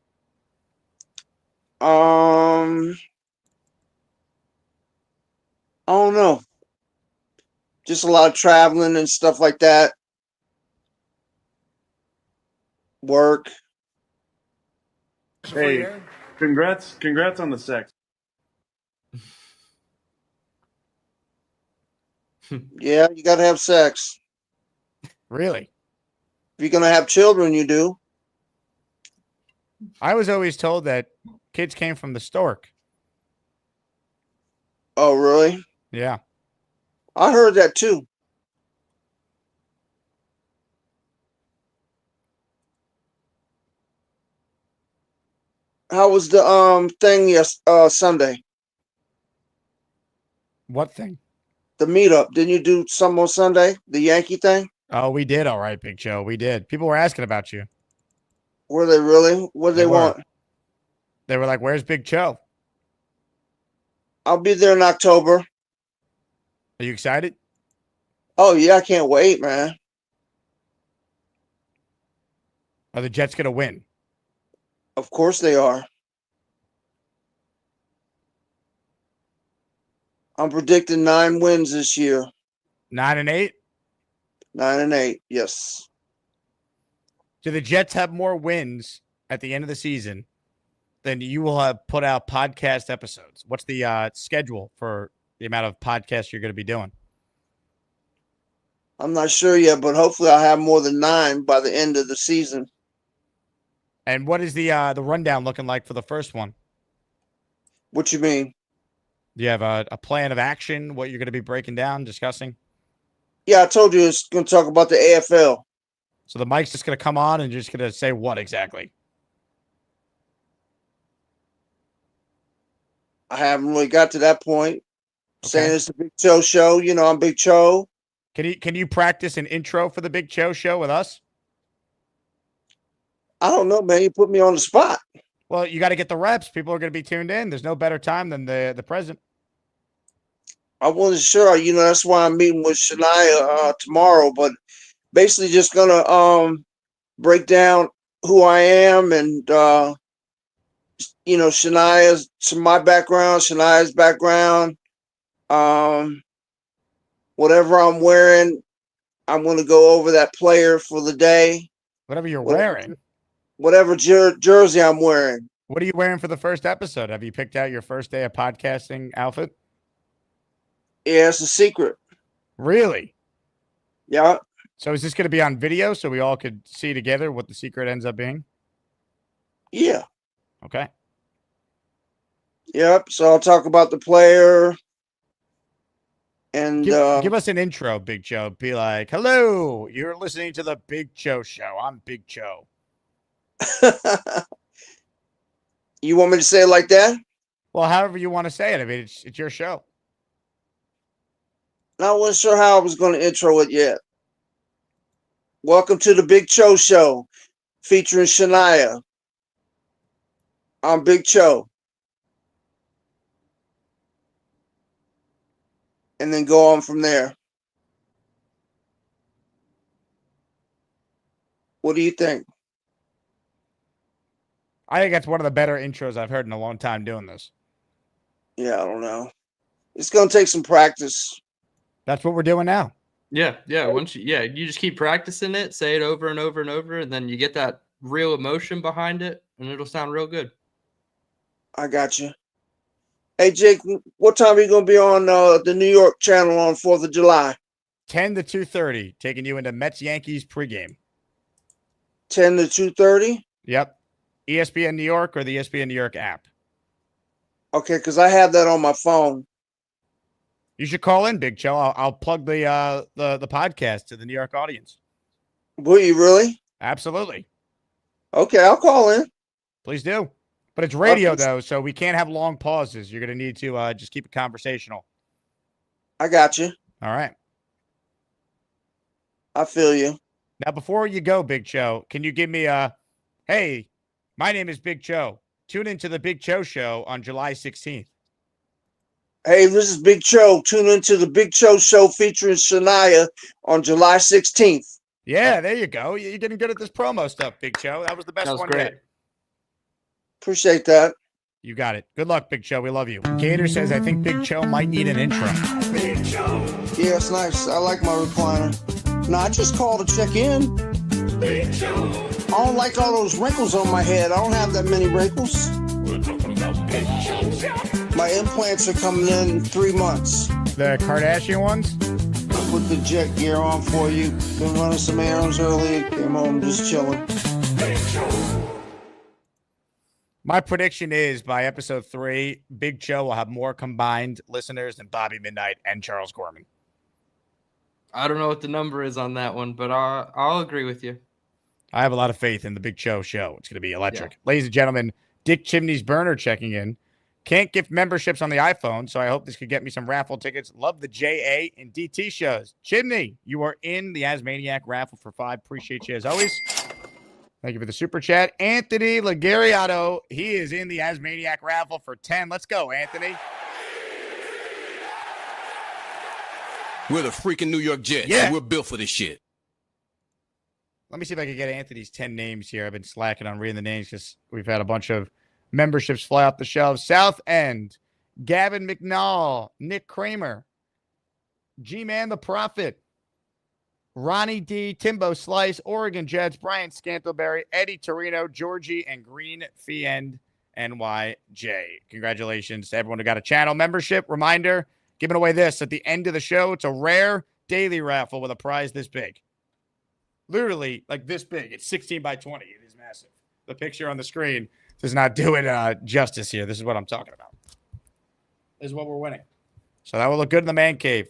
I don't know. Just a lot of traveling and stuff like that. Work. Hey, congrats on the sex. Yeah, you got to have sex. Really? If you're going to have children, you do. I was always told that kids came from the stork. Oh, really? Yeah. I heard that too. How was the thing Sunday? What thing? The meetup. Didn't you do some on Sunday? The Yankee thing? Oh, we did. All right, Big Joe. We did. People were asking about you. Were they really? What did they want? They were like, "Where's Big Cho?" I'll be there in October. Are you excited? Oh yeah, I can't wait, man. Are the Jets going to win? Of course they are. I'm predicting 9 wins this year. 9-8? 9-8, yes. Do the Jets have more wins at the end of the season than you will have put out podcast episodes? What's the schedule for the amount of podcasts you're going to be doing? I'm not sure yet, but hopefully I'll have more than 9 by the end of the season. And what is the rundown looking like for the first one? What you mean? Do you have a plan of action, what you're going to be breaking down, discussing? Yeah, I told you it's going to talk about the AFL. So the mic's just going to come on and just going to say what exactly? I haven't really got to that point. Okay. Saying it's the Big Cho show. You know, I'm Big Cho. Can you practice an intro for the Big Cho show with us? I don't know, man. You put me on the spot. Well, you got to get the reps. People are going to be tuned in. There's no better time than the present. I wasn't sure. You know, that's why I'm meeting with Shania tomorrow. But basically, just gonna break down who I am and you know, Shania's my background, Shania's background. Whatever I'm wearing, I'm gonna go over that player for the day. Whatever you're wearing. Whatever jersey I'm wearing. What are you wearing for the first episode? Have you picked out your first day of podcasting outfit? Yeah, it's a secret. Really? Yeah. So is this going to be on video so we all could see together what the secret ends up being? Yeah. Okay. Yep. So I'll talk about the player. And give us an intro, Big Cho. Be like, hello, you're listening to the Big Cho show. I'm Big Cho. You want me to say it like that? Well, however you want to say it. I mean, it's your show. I wasn't sure how I was going to intro it yet. Welcome to the Big Cho show featuring Shania. I'm Big Cho. And then go on from there. What do you think? I think that's one of the better intros I've heard in a long time doing this. Yeah, I don't know. It's going to take some practice. That's what we're doing now. Yeah. Once you just keep practicing it, say it over and over and over, and then you get that real emotion behind it, and it'll sound real good. I got you. Hey, Jake, what time are you going to be on the New York channel on 4th of July? 10 to 2:30, taking you into Mets-Yankees pregame. 10 to 2:30? Yep. ESPN New York or the ESPN New York app. Okay, because I have that on my phone. You should call in, Big Cho. I'll plug the podcast to the New York audience. Will you really? Absolutely. Okay, I'll call in. Please do. But it's radio, though, so we can't have long pauses. You're going to need to just keep it conversational. I got you. All right. I feel you. Now, before you go, Big Cho, can you give me hey, my name is Big Cho. Tune into the Big Cho show on July 16th. Hey, this is Big Cho. Tune into the Big Cho show featuring Shania on July 16th. Yeah, there you go. You're getting good at this promo stuff, Big Cho. That was the best one great. yet. Appreciate that. You got it. Good luck, Big Cho. We love you. Gator says, I think Big Cho might need an intro. Big Cho. Yeah, it's nice. I like my recliner. No, I just called to check in. Big Cho. I don't like all those wrinkles on my head. I don't have that many wrinkles. We're talking about Big Cho. My implants are coming in 3 months. The Kardashian ones? I put the jet gear on for you. Been running some errands early. Came home just chilling. Big Cho. My prediction is by episode 3, Big Cho will have more combined listeners than Bobby Midnight and Charles Gorman. I don't know what the number is on that one, but I'll agree with you. I have a lot of faith in the Big Cho show. It's going to be electric. Yeah. Ladies and gentlemen, Dick Chimney's Burner checking in. Can't gift memberships on the iPhone, so I hope this could get me some raffle tickets. Love the JA and DT shows. Chimney, you are in the Asmaniac raffle for 5. Appreciate you as always. Thank you for the super chat. Anthony Lagariato, he is in the Asmaniac raffle for 10. Let's go, Anthony. We're the freaking New York Jets. Yeah. We're built for this shit. Let me see if I can get Anthony's 10 names here. I've been slacking on reading the names because we've had a bunch of memberships fly off the shelves. South End, Gavin McNall, Nick Kramer, G-Man the Prophet, Ronnie D, Timbo Slice, Oregon Jets, Brian Scantleberry, Eddie Torino, Georgie, and Green Fiend NYJ. Congratulations to everyone who got a channel membership. Reminder, giving away this at the end of the show. It's a rare daily raffle with a prize this big. Literally like this big. It's 16 by 20. It is massive. The picture on the screen does not do it justice here. This is what I'm talking about. This is what we're winning. So that will look good in the man cave.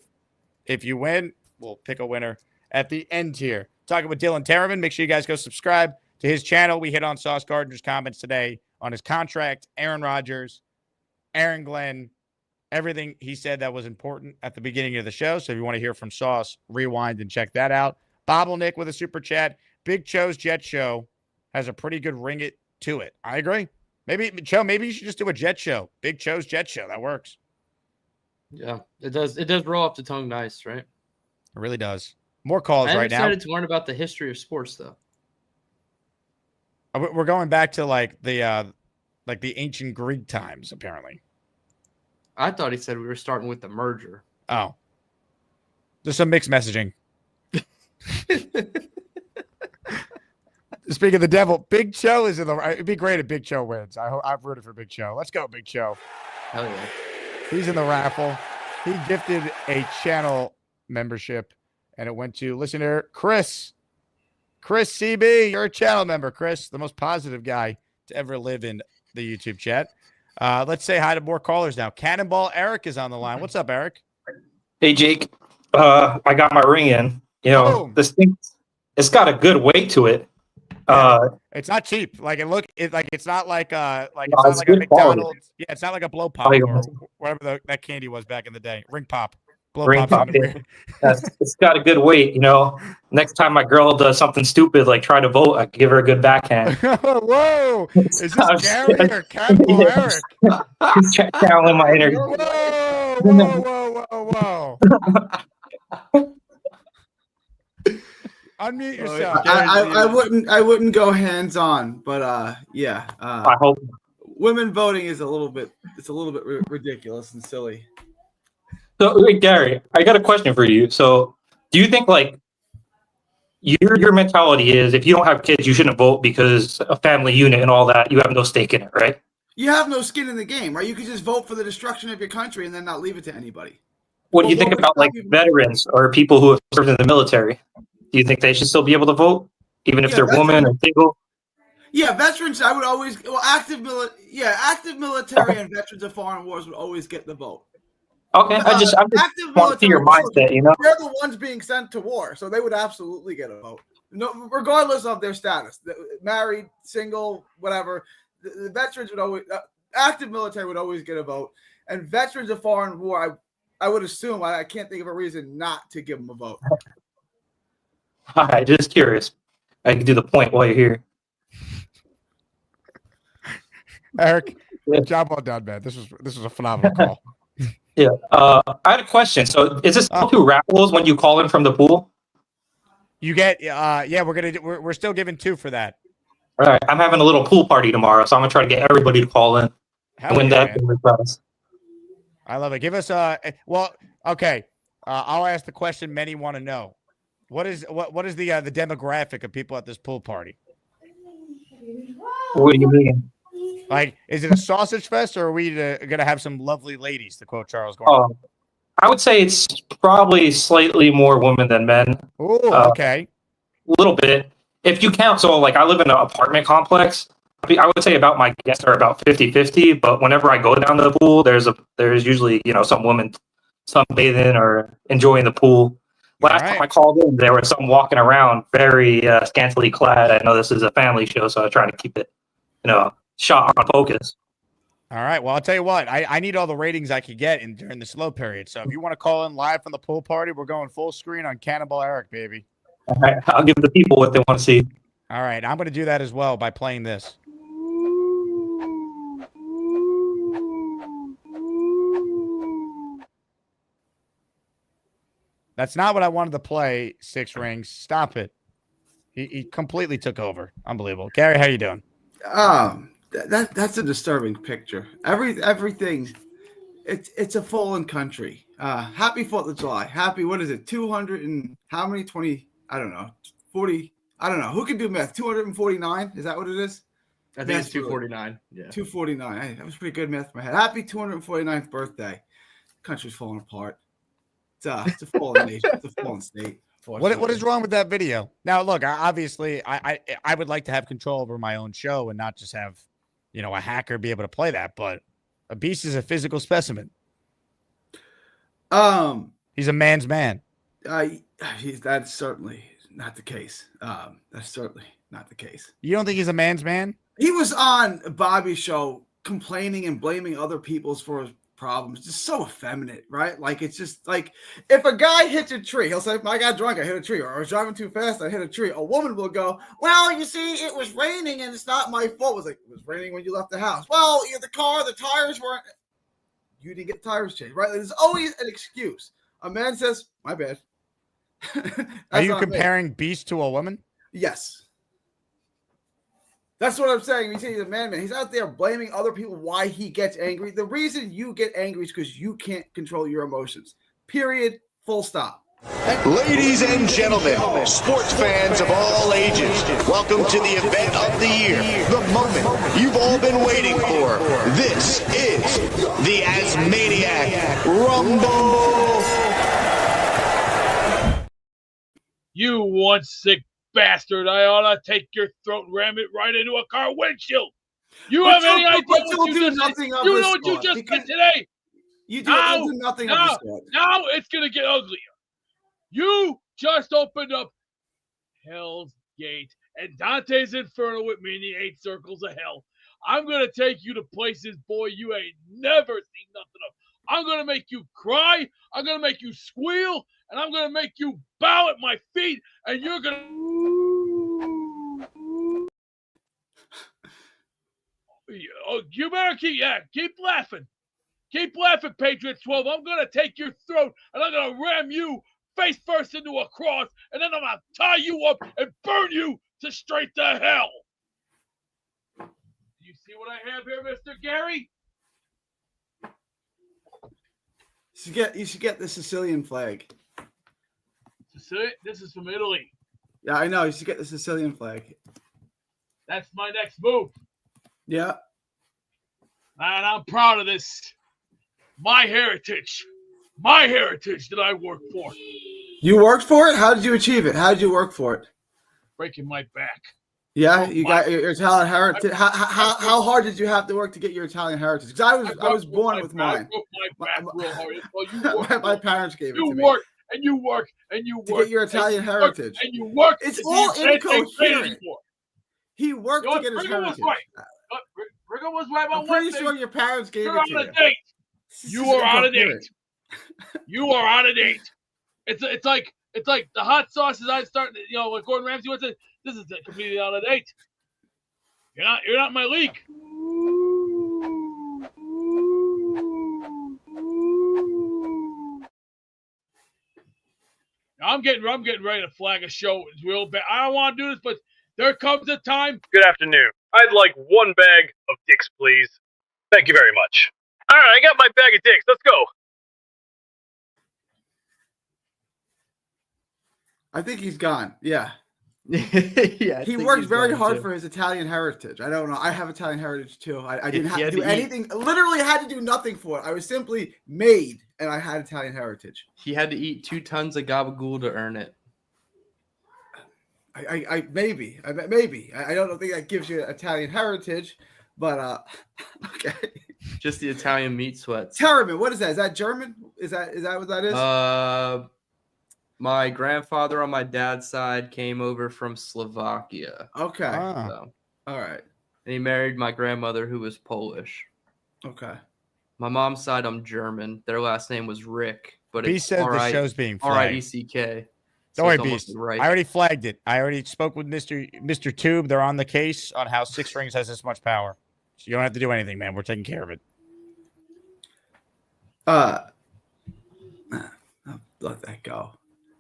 If you win, we'll pick a winner at the end here. Talking with Dylan Tereman. Make sure you guys go subscribe to his channel. We hit on Sauce Gardner's comments today on his contract, Aaron Rodgers, Aaron Glenn, everything he said that was important at the beginning of the show. So if you want to hear from Sauce, rewind and check that out. Bobbleneck with a super chat. Big Cho's Jet Show has a pretty good ring it to it. I agree. Maybe you should just do a Jet Show. Big Cho's Jet Show. That works. Yeah, it does. It does roll off the tongue nice, right? It really does. More calls right now. I'm excited to learn about the history of sports, though. We're going back to like the ancient Greek times, apparently. I thought he said we were starting with the merger. Oh, there's some mixed messaging. Speaking of the devil, Big Cho is in the. It'd be great if Big Cho wins. I've rooted for Big Cho. Let's go, Big Cho. Hell yeah. He's in the raffle. He gifted a channel membership, and it went to listener Chris. Chris CB, you're a channel member, Chris, the most positive guy to ever live in the YouTube chat. Let's say hi to more callers now. Cannonball Eric is on the line. What's up, Eric? Hey, Jake. I got my ring in. You know, Boom. This thing, it's got a good weight to it. It's not cheap. It's not like a it's good McDonald's. quality. Yeah, it's not like a blow pop or whatever that candy was back in the day. Ring pop. Ring pop. Yeah. It's got a good weight. You know, next time my girl does something stupid like try to vote, I give her a good backhand. Whoa! Is this Gary or Cannonball Eric? He's channeling my energy. Whoa! Unmute yourself. I wouldn't go hands on, but yeah. I hope women voting is a little bit ridiculous and silly. So, wait, Gary, I got a question for you. So, do you think like your mentality is if you don't have kids, you shouldn't vote because a family unit and all that, you have no stake in it, right? You have no skin in the game, right? You could just vote for the destruction of your country and then not leave it to anybody. What do you think about like veterans or people who have served in the military? Do you think they should still be able to vote, even if they're women or single? Yeah, veterans. I would always active military and veterans of foreign wars would always get the vote. Okay, I'm just want to see your mindset. You know, they're the ones being sent to war, so they would absolutely get a vote, no, regardless of their status, married, single, whatever. The veterans would always active military would always get a vote, and veterans of foreign war. I would assume I can't think of a reason not to give them a vote. All right, just curious. I can do the point while you're here. Eric, good job well done, man. This was a phenomenal call. Yeah. I had a question. So is this all two raffles when you call in from the pool? You get we're still giving 2 for that. All right. I'm having a little pool party tomorrow, so I'm gonna try to get everybody to call in. Hell win yeah, that. man. I love it. Give us okay. I'll ask the question many want to know. What is the demographic of people at this pool party? What do you mean? Like, is it a sausage fest, or are we gonna have some lovely ladies? To quote Charles Gardner. I would say it's probably slightly more women than men. Oh, okay. A little bit. If you count, so like I live in an apartment complex. I would say about my guests are about 50-50, but whenever I go down to the pool, there's usually, some women sunbathing or enjoying the pool. Last time I called in, there were some walking around very scantily clad. I know this is a family show, so I'm trying to keep it, shot on focus. All right. Well, I'll tell you what. I need all the ratings I could get during the slow period. So if you want to call in live from the pool party, we're going full screen on Cannibal Eric, baby. All right, I'll give the people what they want to see. All right. I'm going to do that as well by playing this. That's not what I wanted to play, Six Rings. Stop it. He completely took over. Unbelievable. Gary, how you doing? That's a disturbing picture. Everything. It's a fallen country. Happy 4th of July. Happy, what is it? 200 and how many? 20? I don't know. 40. I don't know. Who can do math? 249? Is that what it is? I think it's 249. Yeah. 249. Hey, that was pretty good math in my head. Happy 249th birthday. Country's falling apart. It's a fallen nation. It's a fallen state. What is wrong with that video? Now, look, obviously, I would like to have control over my own show and not just have, a hacker be able to play that. But a beast is a physical specimen. He's a man's man. That's certainly not the case. That's certainly not the case. You don't think he's a man's man? He was on Bobby's show complaining and blaming other people's for his problems. Just so effeminate, right? Like, it's just like if a guy hits a tree, he'll say, I got drunk, I hit a tree, or I was driving too fast, I hit a tree. A woman will go, well, you see, it was raining and it's not my fault. It was like, it was raining when you left the house. Well, the car, the tires weren't. You didn't get tires changed, right? There's always an excuse. A man says, my bad. Are you comparing Beast to a woman? Yes. That's what I'm saying. You say he's a man. He's out there blaming other people why he gets angry. The reason you get angry is because you can't control your emotions. Period. Full stop. Ladies and gentlemen, sports fans of all ages, welcome to the event of the year, the moment you've all been waiting for. This is the Asmaniac Rumble. You one sick bastard. I ought to take your throat and ram it right into a car windshield. You have any idea what you just said? You know what you just said today? You do nothing of the sort. Now it's going to get uglier. You just opened up Hell's Gate and Dante's Inferno with me in the 8 circles of hell. I'm going to take you to places, boy, you ain't never seen nothing of. I'm going to make you cry. I'm going to make you squeal. And I'm going to make you bow at my feet. And you're going to... You better keep laughing. Keep laughing, Patriots 12. I'm going to take your throat. And I'm going to ram you face first into a cross. And then I'm going to tie you up and burn you to straight to hell. You see what I have here, Mr. Gary? You should get the Sicilian flag. This is from Italy. Yeah, I know. You should get the Sicilian flag. That's my next move. Yeah. And I'm proud of this. My heritage that I work for. You worked for it? How did you achieve it? How did you work for it? Breaking my back. Yeah, you got your Italian heritage. How hard did you have to work to get your Italian heritage? Because I was born with mine. My parents gave it to me. And you work and you work to get your Italian heritage. And you work. It's all incoherent. He worked to get his heritage. Brigham was right about I'm pretty sure your parents gave it to you. You are out of date. You are out of date. It's like the hot sauces I started. Like Gordon Ramsay once said, this is completely out of date. You're not in my league. I'm getting ready to flag a show. It's real bad. I don't want to do this, but there comes a time. Good afternoon. I'd like one bag of dicks, please. Thank you very much. All right, I got my bag of dicks. Let's go. I think he's gone. Yeah. Yeah, He worked very hard for his Italian heritage. I don't know. I have Italian heritage too. I didn't have to do anything. Literally had to do nothing for it. I was simply made, and I had Italian heritage. He had to eat 2 tons of gabagool to earn it. I maybe. I don't think that gives you Italian heritage, but okay. Just the Italian meat sweats. Tereman, what is that? Is that German? Is that what that is? My grandfather on my dad's side came over from Slovakia. Okay. So, all right. And he married my grandmother who was Polish. Okay. My mom's side, I'm German. Their last name was Rick, but B it's said the show's being flagged. R-I-E-C-K. Don't worry, Beast. Right. I already flagged it. I already spoke with Mr. Tube. They're on the case on how Six Rings has this much power. So you don't have to do anything, man. We're taking care of it. Let that go.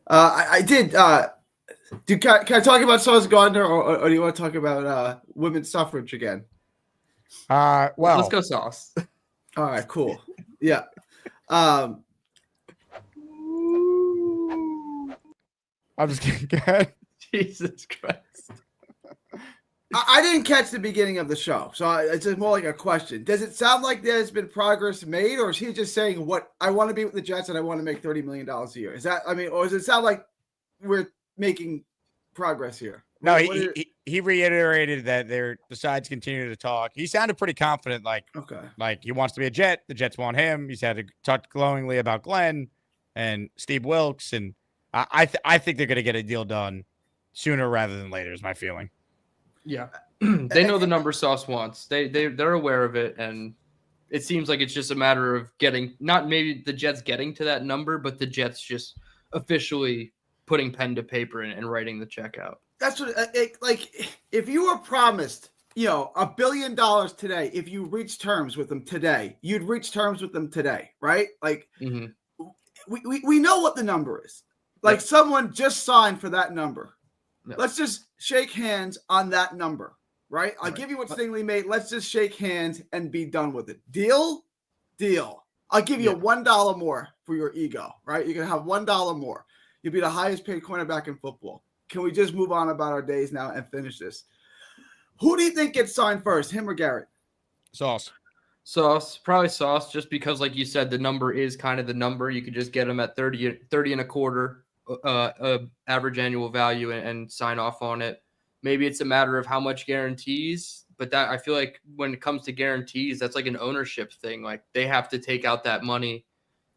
I did. Can I talk about Sauce Gardner, or do you want to talk about women's suffrage again? Well, let's go Sauce. All right, cool. Yeah. I'm just kidding. Go ahead. Jesus Christ. I didn't catch the beginning of the show, so it's just more like a question. Does it sound like there's been progress made, or is he just saying what I want to be with the Jets and I want to make $30 million a year? Is that, I mean, or does it sound like we're making progress here? No, he reiterated that the sides continue to talk. He sounded pretty confident, like he wants to be a Jet. The Jets want him. He's had to talk glowingly about Glenn and Steve Wilkes, and I think they're going to get a deal done sooner rather than later. Is my feeling. Yeah, they know the number Sauce wants. They're aware of it, and it seems like it's just a matter of getting, not maybe the Jets getting to that number, but the Jets just officially putting pen to paper and writing the check out. That's what like if you were promised, $1 billion today, if you reach terms with them today, you'd reach terms with them today, right? Like we know what the number is. Like someone just signed for that number. No. Let's just shake hands on that number, right? I'll give you what Stingley made. Let's just shake hands and be done with it. Deal? Deal. I'll give you $1 more for your ego, right? You can have $1 more. You'll be the highest paid cornerback in football. Can we just move on about our days now and finish this? Who do you think gets signed first, him or Garrett? Sauce. Probably Sauce, just because, like you said, the number is kind of the number. You could just get him at 30 and a quarter. Average annual value and sign off on it. Maybe it's a matter of how much guarantees, but that I feel like when it comes to guarantees, that's like an ownership thing. Like they have to take out that money.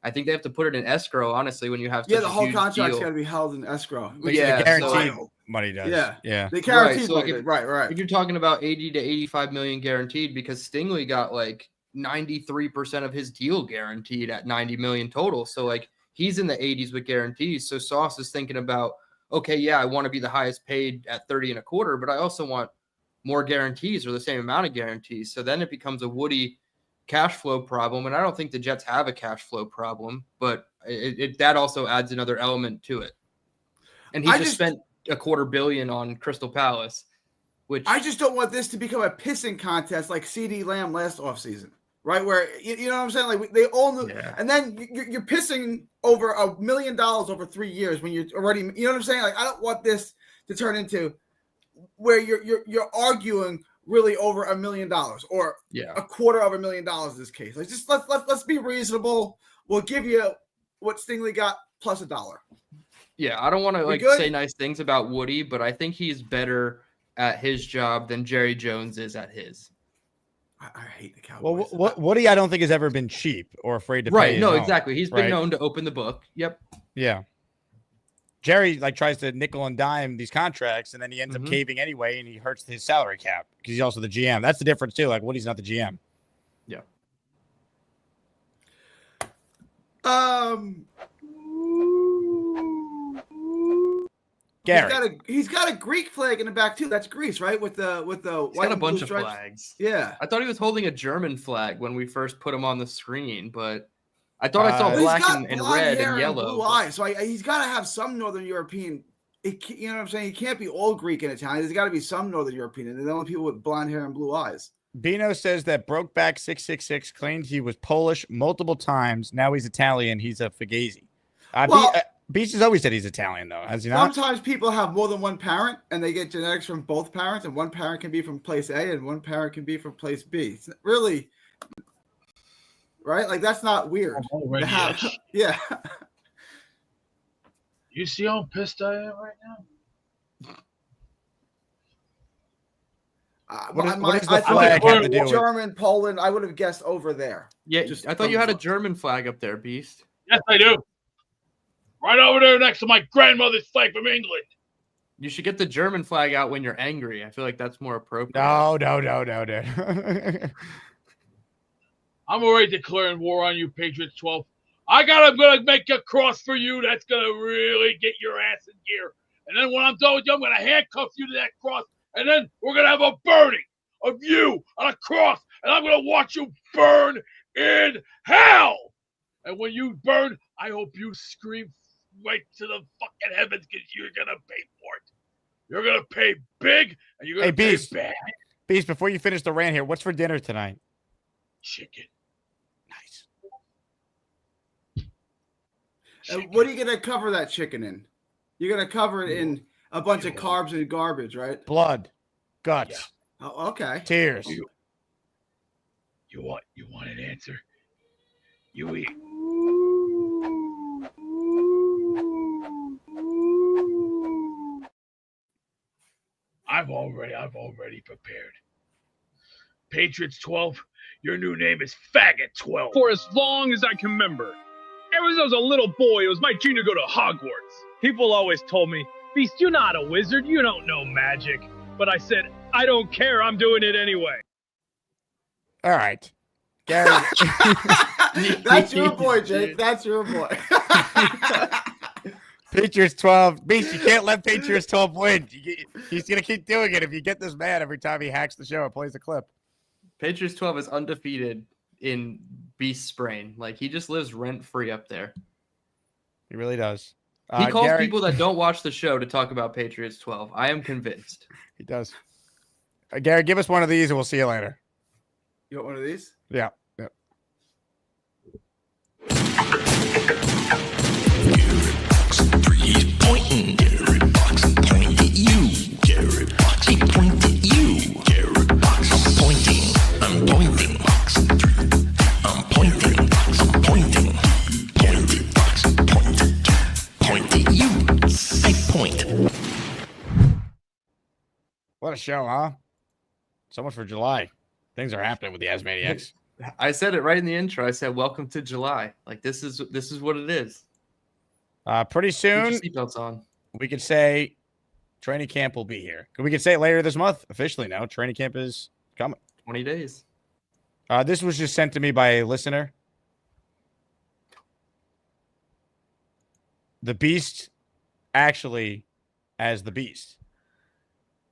I think they have to put it in escrow. Honestly, when you have the whole contract's got to be held in escrow. Yeah, the guaranteed money does. Yeah, the guaranteed money. Right. If you're talking about 80 to 85 million guaranteed, because Stingley got like 93% of his deal guaranteed at 90 million total. So like. He's in the 80s with guarantees. So Sauce is thinking about, okay, yeah, I want to be the highest paid at 30 and a quarter, but I also want more guarantees or the same amount of guarantees. So then it becomes a Woody cash flow problem. And I don't think the Jets have a cash flow problem, but that also adds another element to it. And he just spent $250 million on Crystal Palace, which I just don't want this to become a pissing contest like CD Lamb last offseason. Right, where you know what I'm saying, like they all knew, and then you're pissing over $1 million over 3 years when you're already, you know what I'm saying? Like I don't want this to turn into where you're arguing really over $1 million or $250,000 in this case. Like just let's be reasonable. We'll give you what Stingley got plus $1. Yeah, I don't want to say nice things about Woody, but I think he's better at his job than Jerry Jones is at his. I hate the Cowboys. Well, Woody, I don't think has ever been cheap or afraid to pay. Right? No, exactly. He's been known to open the book. Yep. Yeah. Jerry tries to nickel and dime these contracts, and then he ends up caving anyway, and he hurts his salary cap because he's also the GM. That's the difference too. Like Woody's not the GM. Yeah. Gary. He's got a Greek flag in the back too. That's Greece, right? With the He's white got a bunch of stripes. flags. Yeah. I thought he was holding a German flag when we first put him on the screen, but I thought I saw black and red and yellow. And blue eyes. So he's got to have some Northern European. You know what I'm saying? He can't be all Greek and Italian. There's got to be some Northern European. And the only people with blonde hair and blue eyes. Bino says that Brokeback 666 claimed he was Polish multiple times. Now he's Italian. He's a Fugazi. Beast has always said he's Italian, though, has he not? Sometimes people have more than one parent, and they get genetics from both parents, and one parent can be from place A, and one parent can be from place B. It's really, right? Like, that's not weird. Yeah. You see how pissed I am right now? What is the I flag have to do with? German, Poland. I would have guessed over there. Yeah, Just I thought you had a thumbs up. German flag up there, Beast. Yes, I do. Right over there next to my grandmother's flag from England. You should get the German flag out when you're angry. I feel like that's more appropriate. No. I'm already declaring war on you, Patriots 12. I'm gonna make a cross for you that's gonna really get your ass in gear. And then when I'm done with you, I'm gonna handcuff you to that cross, and then we're gonna have a burning of you on a cross, and I'm gonna watch you burn in hell. And when you burn, I hope you scream right to the fucking heavens, because you're gonna pay for it. You're gonna pay big, and you're gonna pay bad. Beast, before you finish the rant here, what's for dinner tonight? Chicken. And what are you gonna cover that chicken in? You're gonna cover it in a bunch of carbs and garbage, right? Blood, guts, Oh, okay. tears. You want an answer? You eat. I've already prepared. Patriots 12, your new name is Faggot 12. For as long as I can remember. Ever since I was a little boy, it was my dream to go to Hogwarts. People always told me, Beast, you're not a wizard. You don't know magic. But I said, I don't care. I'm doing it anyway. All right. Gary. That's your boy, Jake. That's your boy. Patriots 12. Beast, you can't let Patriots 12 win. He's going to keep doing it if you get this mad every time he hacks the show and plays the clip. Patriots 12 is undefeated in Beast's brain. Like, he just lives rent-free up there. He really does. He calls Gary, people that don't watch the show to talk about Patriots 12. I am convinced. He does. Gary, give us one of these and we'll see you later. You want one of these? Yeah. He's pointing. Garrett Boxing point at you. Garrett Boxing point at you. Garrett Boxing pointing. I'm pointing. I'm pointing. I'm pointing. Pointed Boxing point at you. I point. What a show, huh? So much for July. Things are happening with the Asmaniacs. I said it right in the intro. I said, welcome to July. Like, this is what it is. Pretty soon, seatbelts on. We could say training camp will be here. We could say later this month, officially now, training camp is coming. 20 days. This was just sent to me by a listener. The Beast actually as the Beast.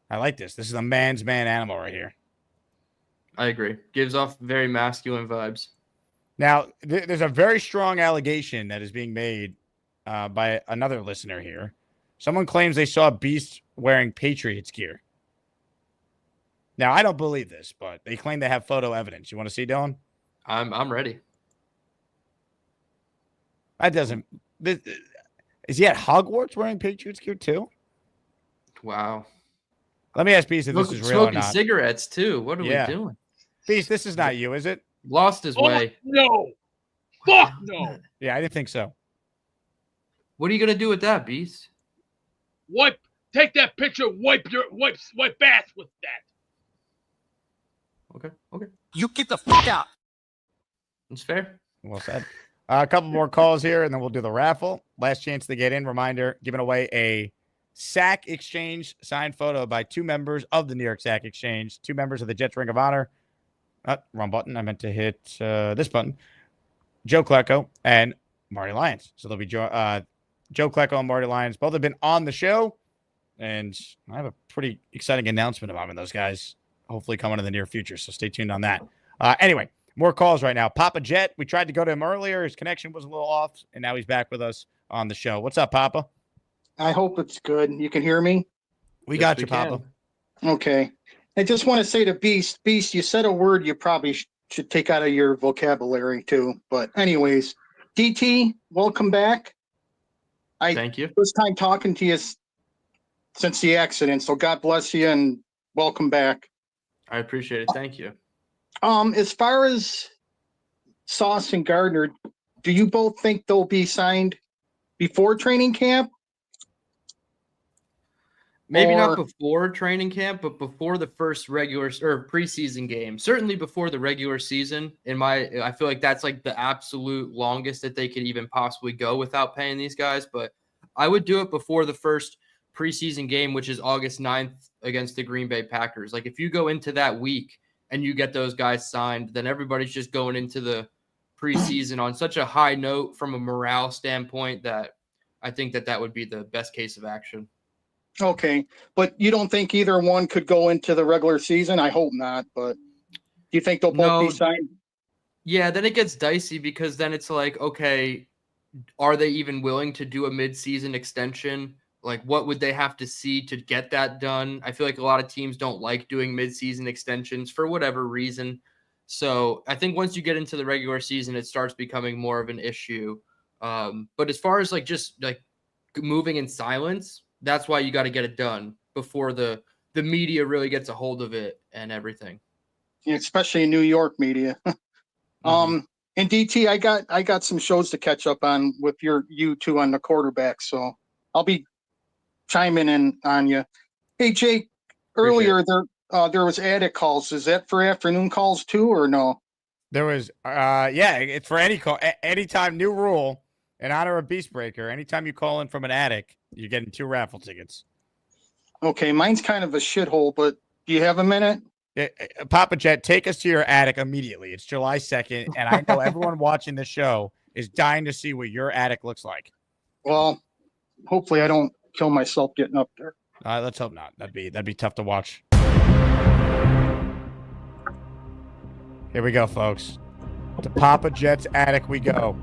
I like this. This is a man's man animal right here. I agree. Gives off very masculine vibes. Now, there's a very strong allegation that is being made by another listener here. Someone claims they saw Beast wearing Patriots gear. Now, I don't believe this, but they claim they have photo evidence. You want to see, Dylan? I'm ready. That doesn't. Is he at Hogwarts wearing Patriots gear too? Wow. Let me ask Beast if this is real or Smoking not. cigarettes too. What are we doing? Beast, this is not you, is it? Lost his way. No. Fuck no. Yeah, I didn't think so. What are you gonna do with that, Beast? Take that picture, wipe ass with that. Okay. You get the fuck out. It's fair. Well said. A couple more calls here, and then we'll do the raffle. Last chance to get in. Reminder, giving away a Sack Exchange signed photo by two members of the New York Sack Exchange, two members of the Jets Ring of Honor. Wrong button. I meant to hit this button. Joe Klecko and Marty Lyons. So they'll be Joe Klecko and Marty Lyons. Both have been on the show, and I have a pretty exciting announcement about those guys hopefully coming in the near future. So stay tuned on that. Anyway, more calls right now. Papa Jet, we tried to go to him earlier. His connection was a little off, and now he's back with us on the show. What's up, Papa? I hope it's good. You can hear me? We got you, Papa. Okay. I just want to say to Beast, you said a word you probably should take out of your vocabulary too. But anyways, DT, welcome back. Thank you. First time talking to you since the accident, so God bless you and welcome back. I appreciate it. Thank you. As far as Sauce and Gardner, do you both think they'll be signed before training camp? Maybe not Or- before training camp, but before the first regular or preseason game. Certainly before the regular season. I feel like that's like the absolute longest that they could even possibly go without paying these guys. But I would do it before the first preseason game, which is August 9th against the Green Bay Packers. Like if you go into that week and you get those guys signed, then everybody's just going into the preseason on such a high note from a morale standpoint that I think that would be the best case of action. Okay, but you don't think either one could go into the regular season? I hope not, but do you think they'll both be signed? Yeah, then it gets dicey because then it's like, okay, are they even willing to do a mid-season extension? Like, what would they have to see to get that done? I feel like a lot of teams don't like doing mid-season extensions for whatever reason. So I think once you get into the regular season, it starts becoming more of an issue. But as far as like just like moving in silence, that's why you got to get it done before the media really gets a hold of it and everything. Yeah, especially in New York media. And DT, I got some shows to catch up on with you two on the quarterback, so I'll be chiming in on you. Hey Jake, earlier there was attic calls. Is that for afternoon calls too, or no? There was yeah, it's for any call, anytime. New rule in honor of Beast Breaker. Anytime you call in from an attic, you're getting 2 raffle tickets. Okay, mine's kind of a shithole, but do you have a minute? Papa Jet, take us to your attic immediately. It's July 2nd, and I know everyone watching the show is dying to see what your attic looks like. Well, hopefully I don't kill myself getting up there. Let's hope not. That'd be tough to watch. Here we go, folks. To Papa Jet's attic we go.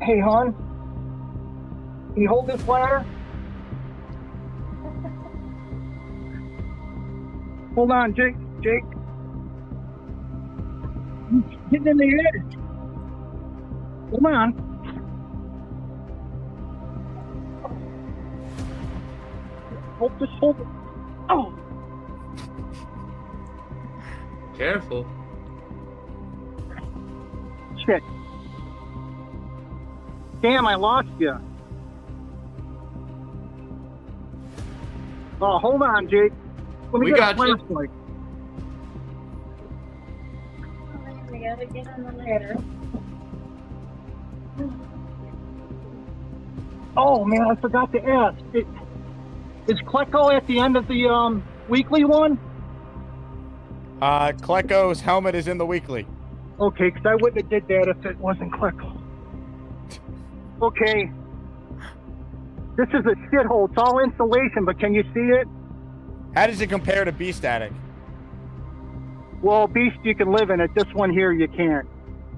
Hey, hon, can you hold this ladder? Hold on, Jake. Getting in the attic. Come on. Hold it. Oh. Careful. Shit. Damn, I lost you. Oh, hold on, Jake. Let me We get got a you. flashlight. We gotta get on the ladder. Oh man, I forgot to ask. Is Klecko at the end of the weekly one? Klecko's helmet is in the weekly. Okay, because I wouldn't have did that if it wasn't Klecko. Okay. This is a shithole. It's all insulation, but can you see it? How does it compare to Beast Attic? Well, Beast, you can live in it. This one here, you can't.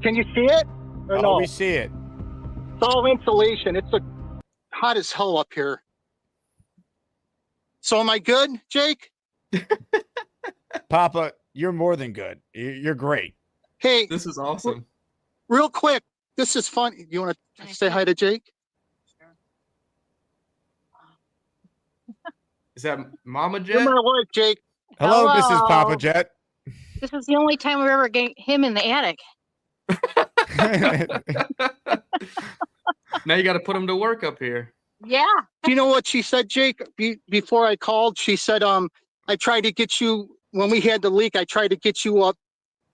Can you see it? Or no? We see it. It's all insulation. It's hot as hell up here. So am I good, Jake? Papa, you're more than good. You're great. Hey. This is awesome. Real quick, this is fun. You want to say hi to Jake? Is that Mama Jet? You're my wife, Jake. Hello, Mrs. Papa Jet. This is the only time we've ever getting him in the attic. Now you got to put him to work up here. Yeah. Do you know what she said, Jake? Before I called, she said, I tried to get you, when we had the leak, I tried to get you up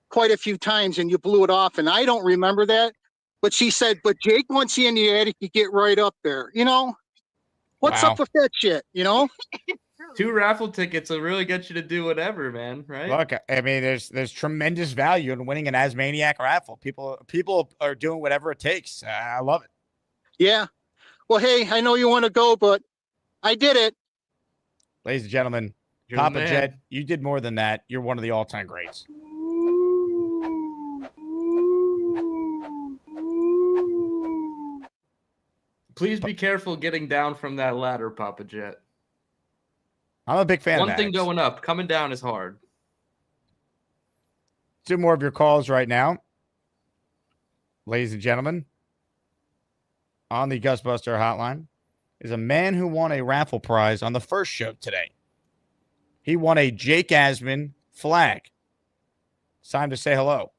quite a few times and you blew it off. And I don't remember that. But she said, but Jake, once you in the attic, you get right up there. You know? What's Wow. up with that shit? You know? 2 raffle tickets will really get you to do whatever, man. Right? Look, I mean, there's tremendous value in winning an Asmaniac raffle. People are doing whatever it takes. I love it. Yeah. Well, hey, I know you want to go, but I did it. Ladies and gentlemen, You're the Papa man. Jet, you did more than that. You're one of the all-time greats. Please be careful getting down from that ladder, Papa Jet. I'm a big fan One of thing antics. going up, coming down is hard. Do more of your calls right now. Ladies and gentlemen, on the Gusbuster hotline is a man who won a raffle prize on the first show today. He won a Jake Asman flag. It's time to say hello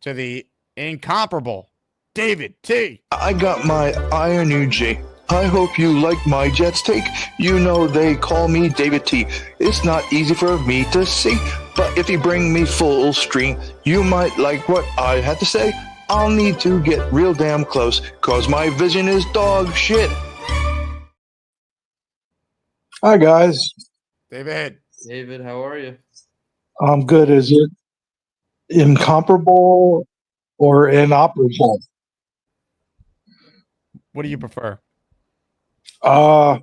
to the incomparable David T. I got my Iron UJ. I hope you like my Jets take. You know they call me David T. It's not easy for me to see, but if you bring me full stream, you might like what I had to say. I'll need to get real damn close, cause my vision is dog shit. Hi, guys. David. David, how are you? I'm good. Is it incomparable or inoperable? What do you prefer? I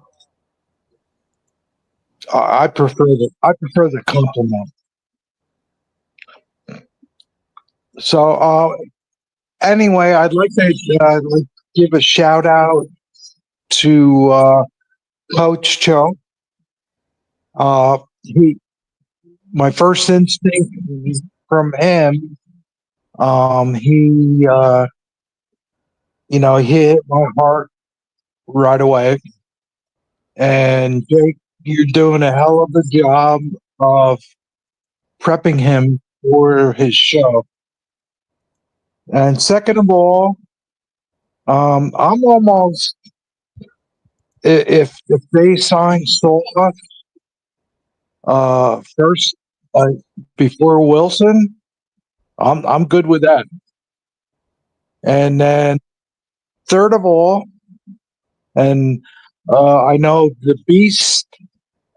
prefer the compliment. So anyway, I'd like to give a shout out to Coach Cho. My first instinct from him, he hit my heart right away. And Jake, you're doing a hell of a job of prepping him for his show. And second of all, I'm almost, if they sign Sola first before Wilson, I'm good with that. And then third of all, and I know the Beast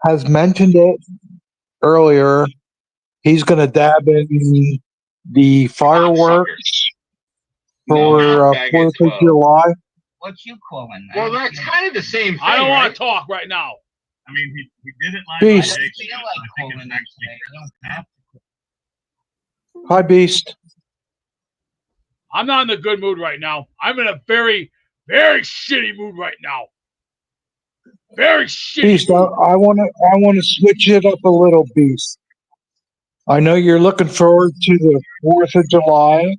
has mentioned it earlier, he's going to dab in the fireworks for 4th of July. What you calling that? Well, that's kind of the same thing. I don't want to talk right now. I mean, he did it last Beast. night. I think it's next week. Hi, Beast. I'm not in a good mood right now. I'm in a very, very shitty mood right now. Very shitty. Beast, I want to switch it up a little, Beast. I know you're looking forward to the 4th of July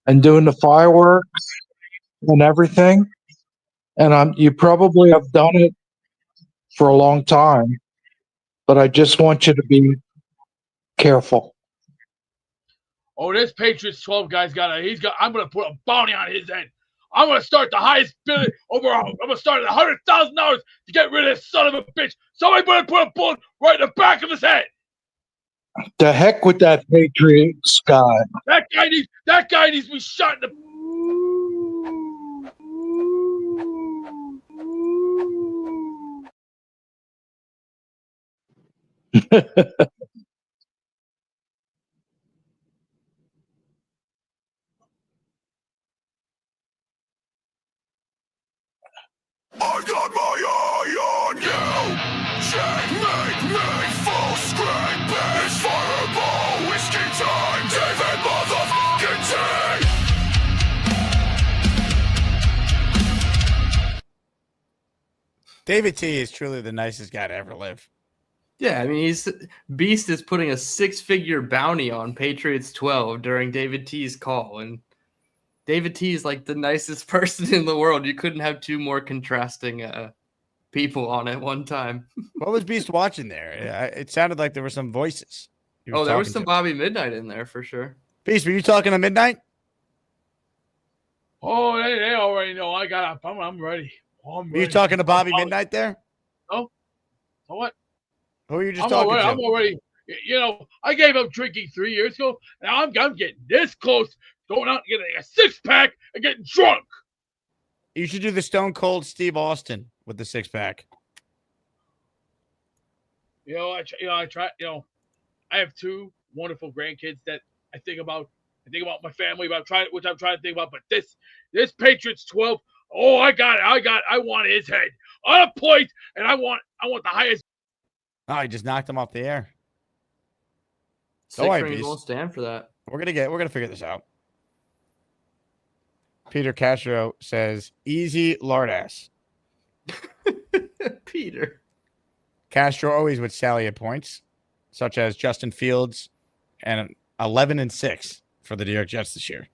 and doing the fireworks and everything, and you probably have done it for a long time, but I just want you to be careful. Oh, this Patriots 12 guy's I'm going to put a bounty on his head. I'm going to start the highest bid I'm going to start at $100,000 to get rid of this son of a bitch. Somebody better put a bullet right in the back of his head. The heck with that Patriots guy. That guy needs to be shot in the. I got my eye on you. Checkmate me full screen. It's fireball whiskey time. David motherfucking T. David T is truly the nicest guy to ever live. Yeah, I mean, Beast is putting a 6-figure bounty on Patriots 12 during David T's call, and David T is like the nicest person in the world. You couldn't have two more contrasting people on at one time. What was Beast watching there? It sounded like there were some voices. Oh, there was some Bobby Midnight in there for sure. Beast, were you talking to Midnight? Oh, they already know. I'm ready. Were you talking to Bobby Midnight there? No. So what? Who were you just talking to? I'm already. I gave up drinking 3 years ago. Now I'm getting this close, going out and getting a 6-pack and getting drunk. You should do the Stone Cold Steve Austin with the 6-pack. I try. I have 2 wonderful grandkids that I think about. I think about my family, which I'm trying to think about. But this Patriots 12. Oh, I got it. I want his head on a plate, and I want the highest. Oh, he just knocked him off the air. Six rings won't stand for that. We're gonna figure this out. Peter Castro says, easy lard ass. Peter. Castro always with salient points, such as Justin Fields and 11-6 for the New York Jets this year.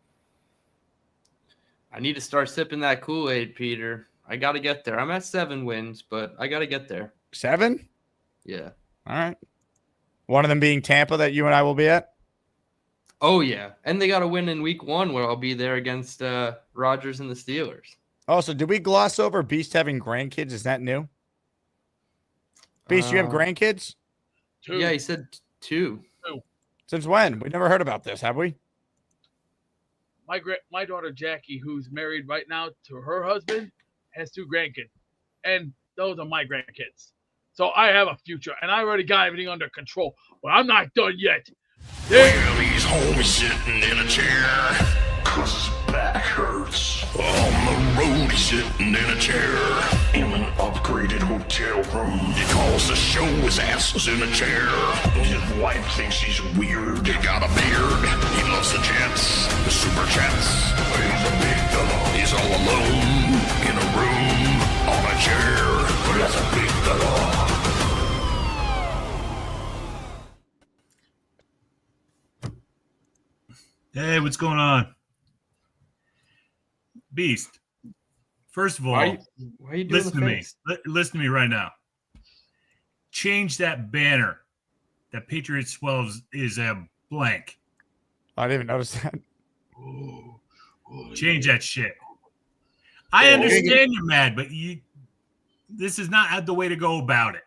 I need to start sipping that Kool-Aid, Peter. I got to get there. I'm at 7 wins, but I got to get there. 7? Yeah. All right. One of them being Tampa that you and I will be at? Oh, yeah. And they got to win in week 1 where I'll be there against Rodgers and the Steelers. Also, did we gloss over Beast having grandkids? Is that new? Beast, you have grandkids? 2. Yeah, he said 2. 2. Since when? We never heard about this, have we? My daughter Jackie, who's married right now to her husband, has 2 grandkids, and those are my grandkids. So I have a future, and I already got everything under control. But I'm not done yet. Well, he's home sitting in a chair, 'cause his back hurts. On the road, he's sitting in a chair, in an upgraded hotel room. He calls the show his ass is in a chair. His wife thinks he's weird. He got a beard. He loves the Jets, the Super Chats. He's a big fella. He's all alone in a room on a chair. That's a big fella. Hey, what's going on? Beast. First of all, why are you doing listen to me. Listen to me right now. Change that banner. That Patriots 12 is a blank. I didn't even notice that. Change that shit. I understand you're mad, but this is not the way to go about it.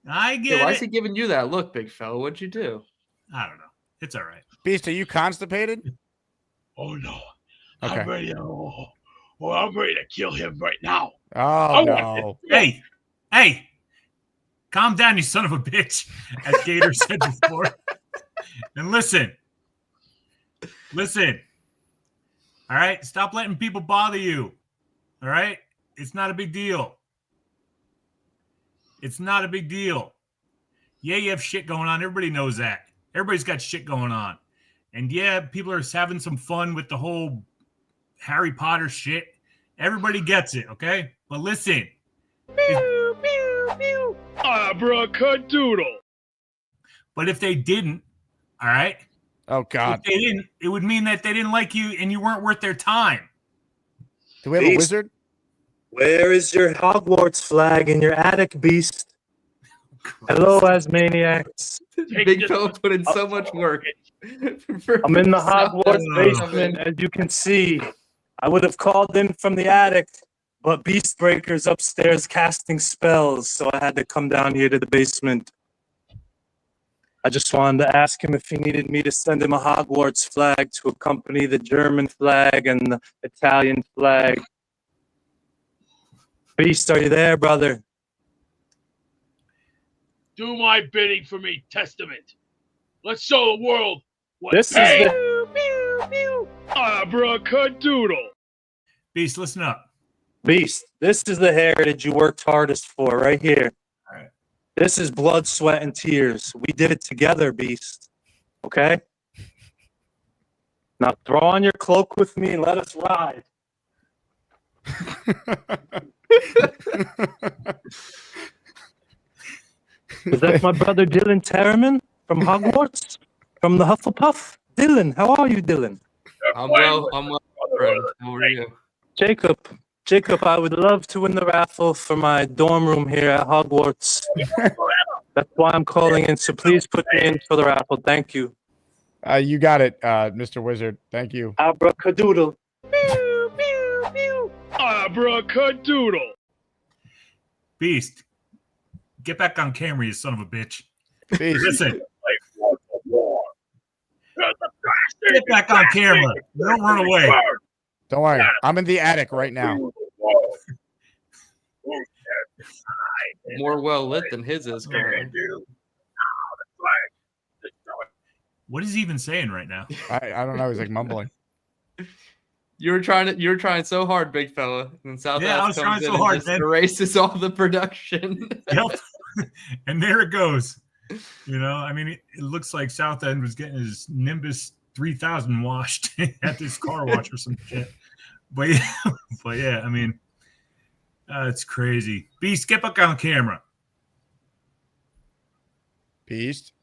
I get why it. is he giving you that look, big fella? What'd you do? I don't know. It's all right. Beast, are you constipated? Oh no. Okay. I'm ready. I'm ready to kill him right now. Oh, no. Hey, calm down, you son of a bitch, as Gator said before. And listen. All right? Stop letting people bother you. All right? It's not a big deal. It's not a big deal. Yeah, you have shit going on. Everybody knows that. Everybody's got shit going on. And yeah, people are having some fun with the whole Harry Potter shit. Everybody gets it, okay? But listen. Pew, pew, pew. Abracadadoodle. But if they didn't, all right? Oh, God. If they didn't, it would mean that they didn't like you and you weren't worth their time. Do we have a wizard? Where is your Hogwarts flag in your attic, Beast? Hello, Asmaniacs. Big Cho put in so much work. I'm in the Hogwarts basement, as you can see. I would have called in from the attic, but Beast Breaker's upstairs casting spells, so I had to come down here to the basement. I just wanted to ask him if he needed me to send him a Hogwarts flag to accompany the German flag and the Italian flag. Beast, are you there, brother? Do my bidding for me, Testament. Let's show the world what. This is the Pew, pew. Abracadadoodle. Beast, listen up. Beast. This is the heritage you worked hardest for, right here. All right. This is blood, sweat, and tears. We did it together, Beast. Okay? Now throw on your cloak with me and let us ride. Is that my brother Dylan Tereman from Hogwarts? From the Hufflepuff? Dylan, how are you, Dylan? I'm well, friend. How are you? Jacob, I would love to win the raffle for my dorm room here at Hogwarts. That's why I'm calling in, so please put me in for the raffle. Thank you. You got it, Mr. Wizard. Thank you. Abracadoodle. Pew, pew, pew. Abracadadoodle. Beast, get back on camera, you son of a bitch. Beast. Listen. Get back on camera. Don't run away. Don't worry. I'm in the attic right now. More well lit than his is currently. What is he even saying right now? I don't know. He's like mumbling. You were trying so hard, big fella. And South Yeah, I was trying so hard, just man. erases all the production. Yep. And there it goes. You know, I mean, it looks like South End was getting his Nimbus 3,000 washed at this car wash or some shit. But yeah, I mean, it's crazy. Beast, get back on camera. Beast.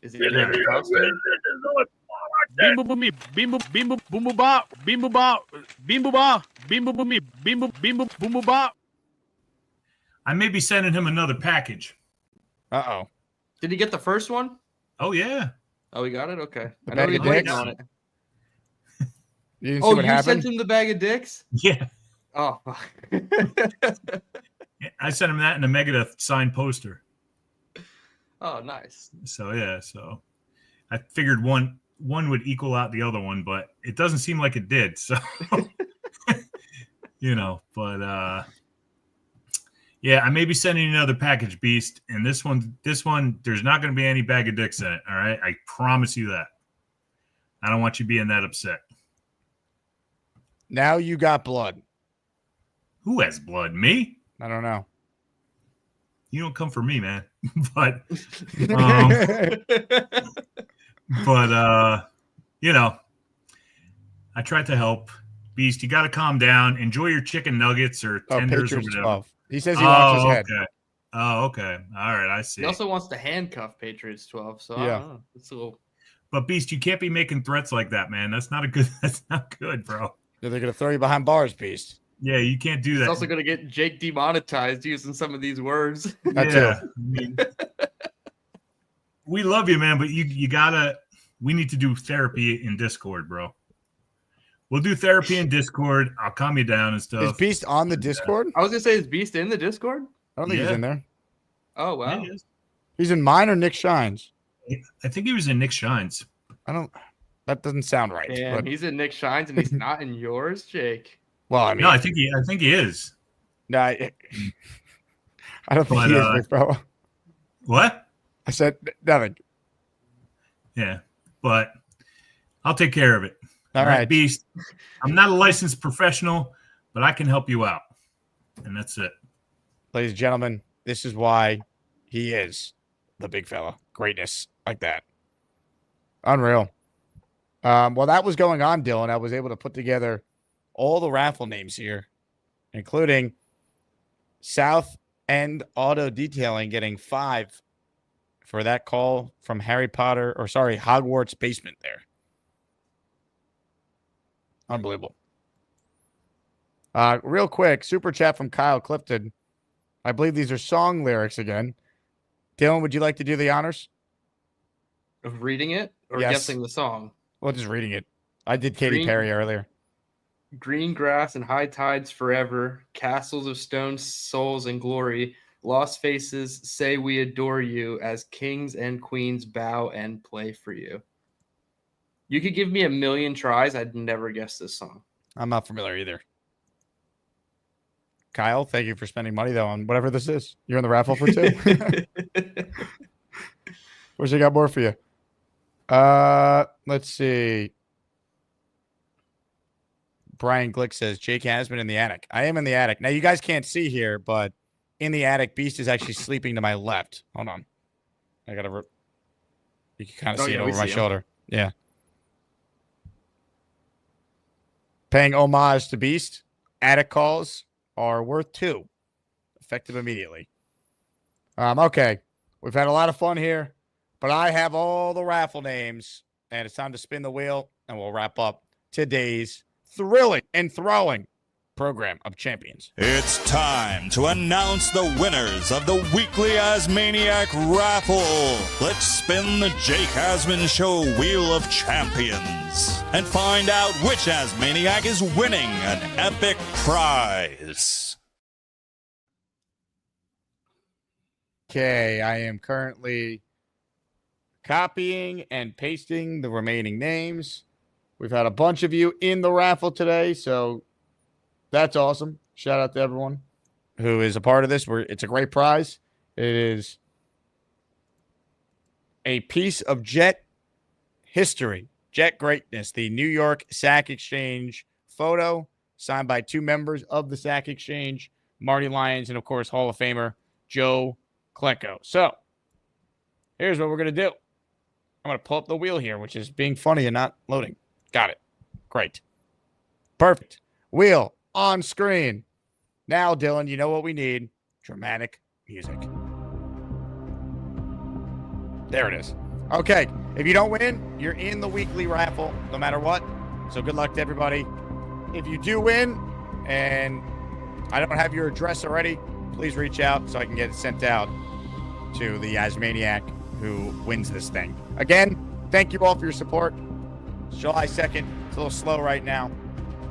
Is he in the costume? Bim boom me, bim boom boom ba, bim boom ba, bim boom ba, bim boom me, bim boom ba. I may be sending him another package. Uh-oh. Did he get the first one? Oh, yeah. Oh, he got it? Okay. The I know bag he's of waiting dicks? on it. You didn't see Oh, what you happened? sent him the bag of dicks? Yeah. Oh, fuck. I sent him that in a Megadeth signed poster. Oh, nice. So, yeah. So I figured one would equal out the other one, but it doesn't seem like it did. So, but yeah, I may be sending you another package, Beast. And this one, there's not going to be any bag of dicks in it. All right. I promise you that. I don't want you being that upset. Now you got blood. Who has blood? Me? I don't know. You don't come for me, man. But, I tried to help. Beast, you got to calm down. Enjoy your chicken nuggets or tenders or Patriots whatever. 12. He says he wants his head. Okay. Oh, okay. All right. I see. He also wants to handcuff Patriots 12. So, I Yeah. don't know. It's a little. But Beast, you can't be making threats like that, man. That's not good, bro. They're going to throw you behind bars, Beast. Yeah, you can't do He's that. also going to get Jake demonetized using some of these words. That's I mean, we love you, man, but we need to do therapy in Discord, bro. We'll do therapy in Discord. I'll calm you down and stuff. Is Beast on the Discord? I was going to say, is Beast in the Discord? I don't think he's in there. Oh, wow. Yeah, he is. He's in mine or Nick Shines. I think he was in Nick Shines. That doesn't sound right. Damn, But, he's in Nick Shines and he's not in yours, Jake. well, I mean, No, I think he is. no, I don't think But, he is, big fella. What? I said nothing. Yeah, but I'll take care of it. All right. Beast. I'm not a licensed professional, but I can help you out. And that's it. Ladies and gentlemen, this is why he is the big fella. Greatness like that. Unreal. While that was going on, Dylan, I was able to put together all the raffle names here, including South End Auto Detailing getting 5 for that call from Hogwarts basement there. Unbelievable. Real quick, super chat from Kyle Clifton. I believe these are song lyrics again. Dylan, would you like to do the honors? Of reading it or Yes. guessing the song? Well, just reading it. I did Katy Green- Perry earlier. Green grass and high tides forever, castles of stone, souls and glory, lost faces say we adore you as kings and queens bow and play for you. You could give me a million tries, I'd never guess this song. I'm not familiar either. Kyle, thank you for spending money, though, on whatever this is. You're in the raffle for 2. Wish I got more for you. Let's see. Brian Glick says, Jake has been in the attic. I am in the attic. Now, you guys can't see here, but in the attic, Beast is actually sleeping to my left. Hold on. I got to... You can kind of see it over my shoulder. Yeah. Paying homage to Beast. Attic calls are worth 2. Effective immediately. Okay. We've had a lot of fun here, but I have all the raffle names, and it's time to spin the wheel, and we'll wrap up today's thrilling and throwing program of champions. It's time to announce the winners of the weekly Asmaniac raffle. Let's spin the Jake Asman Show Wheel of Champions and find out which Asmaniac is winning an epic prize. Okay, I am currently copying and pasting the remaining names. We've had a bunch of you in the raffle today, so that's awesome. Shout out to everyone who is a part of this. It's a great prize. It is a piece of Jet history, Jet greatness, the New York Sack Exchange photo signed by 2 members of the Sack Exchange, Marty Lyons, and, of course, Hall of Famer Joe Klecko. So here's what we're going to do. I'm going to pull up the wheel here, which is being funny and not loading. Got it. Great. Perfect. Wheel on screen. Now, Dylan, you know what we need. Dramatic music. There it is. Okay. If you don't win, you're in the weekly raffle no matter what. So good luck to everybody. If you do win and I don't have your address already, please reach out so I can get it sent out to the Asmaniac who wins this thing. Again, thank you all for your support. It's July 2nd. It's a little slow right now.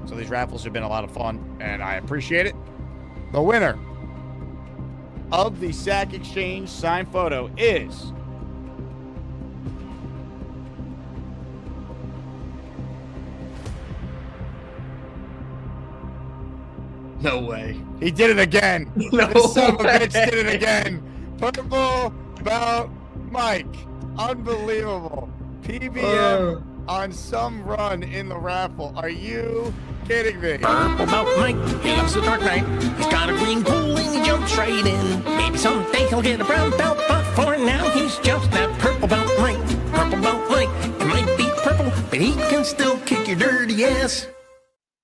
So these raffles have been a lot of fun, and I appreciate it. The winner of the Sack Exchange signed photo is No way. He did it again. No This son of a way. bitch did it again. Purple Belt Mike. Unbelievable. PBM on some run in the raffle. Are you kidding me? Purple Belt Mike, he loves the Dark Knight. He's got a green pool and he jumps right in. Maybe someday he'll get a brown belt, but for now he's just that Purple Belt Mike. Purple Belt Mike, it might be purple, but he can still kick your dirty ass.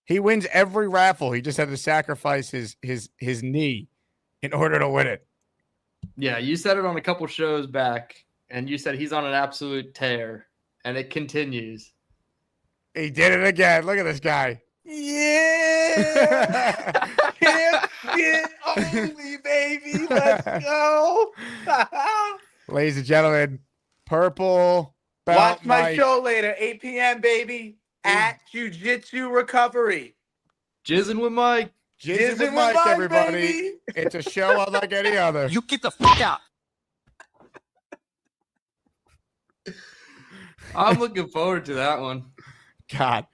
He wins every raffle. He just had to sacrifice his knee in order to win it. Yeah, you said it on a couple shows back, and you said he's on an absolute tear, and it continues. He did it again. Look at this guy. Yeah. Champion only, baby. Let's go. Ladies and gentlemen, Purple Belt Watch my Mike. show later, 8 p.m., baby, at Jiu-Jitsu Recovery. Jizzing with Mike. Jizzing with Mike, everybody. It's a show unlike any other. You get the fuck out. I'm looking forward to that one. God,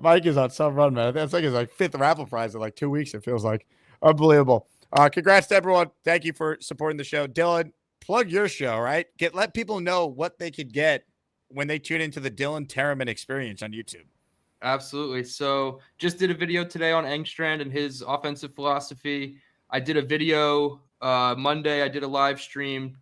Mike is on some run, man. That's like his fifth raffle prize in 2 weeks. It feels like unbelievable. Congrats to everyone. Thank you for supporting the show, Dylan. Plug your show, right? Let people know what they could get when they tune into the Dylan Tereman experience on YouTube. Absolutely. So just did a video today on Engstrand and his offensive philosophy. I did a video Monday. I did a live stream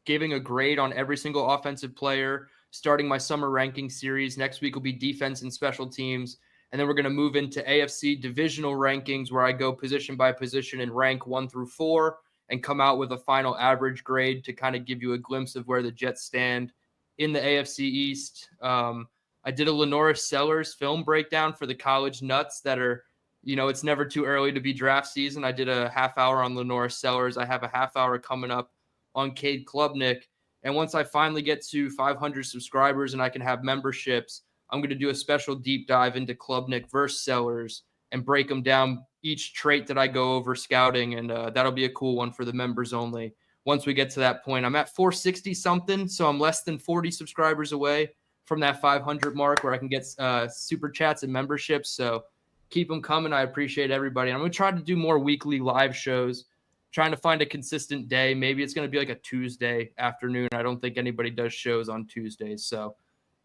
giving a grade on every single offensive player, starting my summer ranking series. Next week will be defense and special teams. And then we're going to move into AFC divisional rankings where I go position by position and rank 1 through 4 and come out with a final average grade to kind of give you a glimpse of where the Jets stand in the AFC East. I did a Lenora Sellers film breakdown for the college nuts that are, it's never too early to be draft season. I did a half hour on Lenora Sellers. I have a half hour coming up on Cade Klubnik. And once I finally get to 500 subscribers and I can have memberships, I'm going to do a special deep dive into Klubnik versus Sellers and break them down each trait that I go over scouting. And that'll be a cool one for the members only. Once we get to that point, I'm at 460 something. So I'm less than 40 subscribers away from that 500 mark where I can get super chats and memberships. So keep them coming. I appreciate everybody. And I'm going to try to do more weekly live shows, trying to find a consistent day. Maybe it's going to be like a Tuesday afternoon. I don't think anybody does shows on Tuesdays. So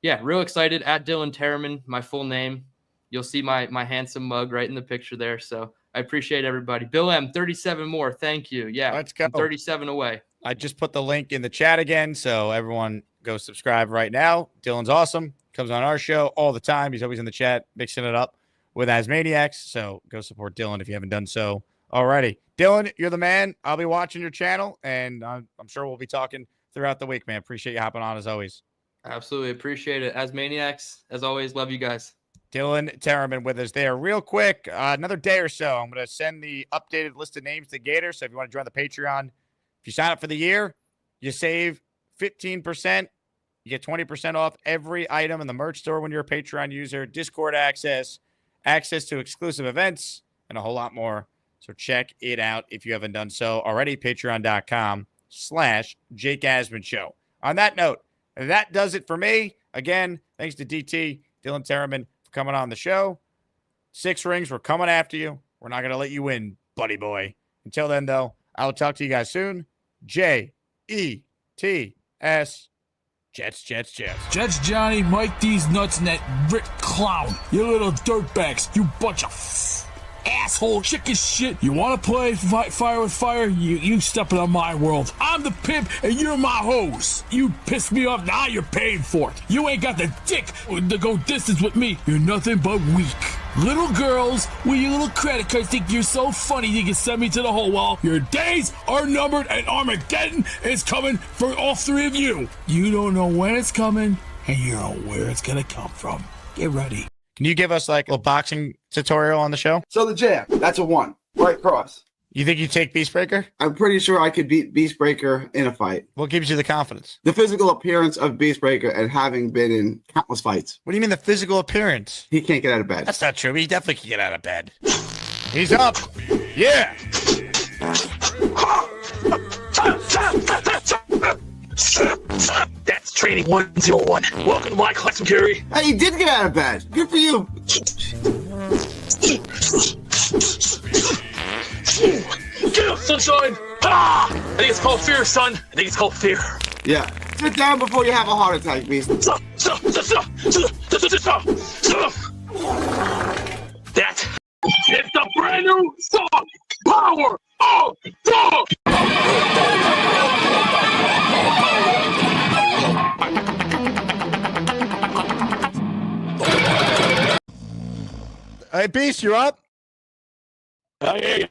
yeah, real excited. At Dylan Tereman, my full name. You'll see my handsome mug right in the picture there. So I appreciate everybody. Bill M, 37 more. Thank you. Yeah, let's go. I'm 37 away. I just put the link in the chat again, so everyone go subscribe right now. Dylan's awesome. Comes on our show all the time. He's always in the chat mixing it up with Asmaniacs. So go support Dylan if you haven't done so already. Dylan, you're the man. I'll be watching your channel, and I'm sure we'll be talking throughout the week, man. Appreciate you hopping on as always. Absolutely appreciate it. Asmaniacs, as always, love you guys. Dylan Tereman with us there. Real quick, another day or so, I'm going to send the updated list of names to Gator. So if you want to join the Patreon, if you sign up for the year, you save 15%. You get 20% off every item in the merch store when you're a Patreon user, Discord access to exclusive events, and a whole lot more. So check it out if you haven't done so already. Patreon.com/Jake Asman Show. On that note, that does it for me. Again, thanks to DT, Dylan Tereman, for coming on the show. 6 rings, we're coming after you. We're not going to let you win, buddy boy. Until then, though, I will talk to you guys soon. JETS. Jets. Jets Johnny, Mike D's nuts, and that Rick Clown. You little dirtbags. You bunch of asshole, chicken shit. You want to play fire with fire? You stepping on my world. I'm the pimp and you're my hose. You pissed me off, now you're paying for it. You ain't got the dick to go distance with me. You're nothing but weak. Little girls with your little credit cards think you're so funny you can send me to the hole. Well, your days are numbered and Armageddon is coming for all three of you. You don't know when it's coming and you don't know where it's gonna come from. Get ready. Can you give us like a boxing tutorial on the show? So the jab, that's a 1. Right cross. You think you take Beastbreaker? I'm pretty sure I could beat Beastbreaker in a fight. What gives you the confidence? The physical appearance of Beastbreaker and having been in countless fights. What do you mean the physical appearance? He can't get out of bed. That's not true. He definitely can get out of bed. He's up. Yeah. That's training 101. Welcome to my classroom, Gary. Hey, he did get out of bed. Good for you. Get up, sunshine! Ah! I think it's called fear, son. I think it's called fear. Yeah. Sit down before you have a heart attack, Beast. That is the brand new song, Power of Dog! Hey, Beast, you're up? I hear you.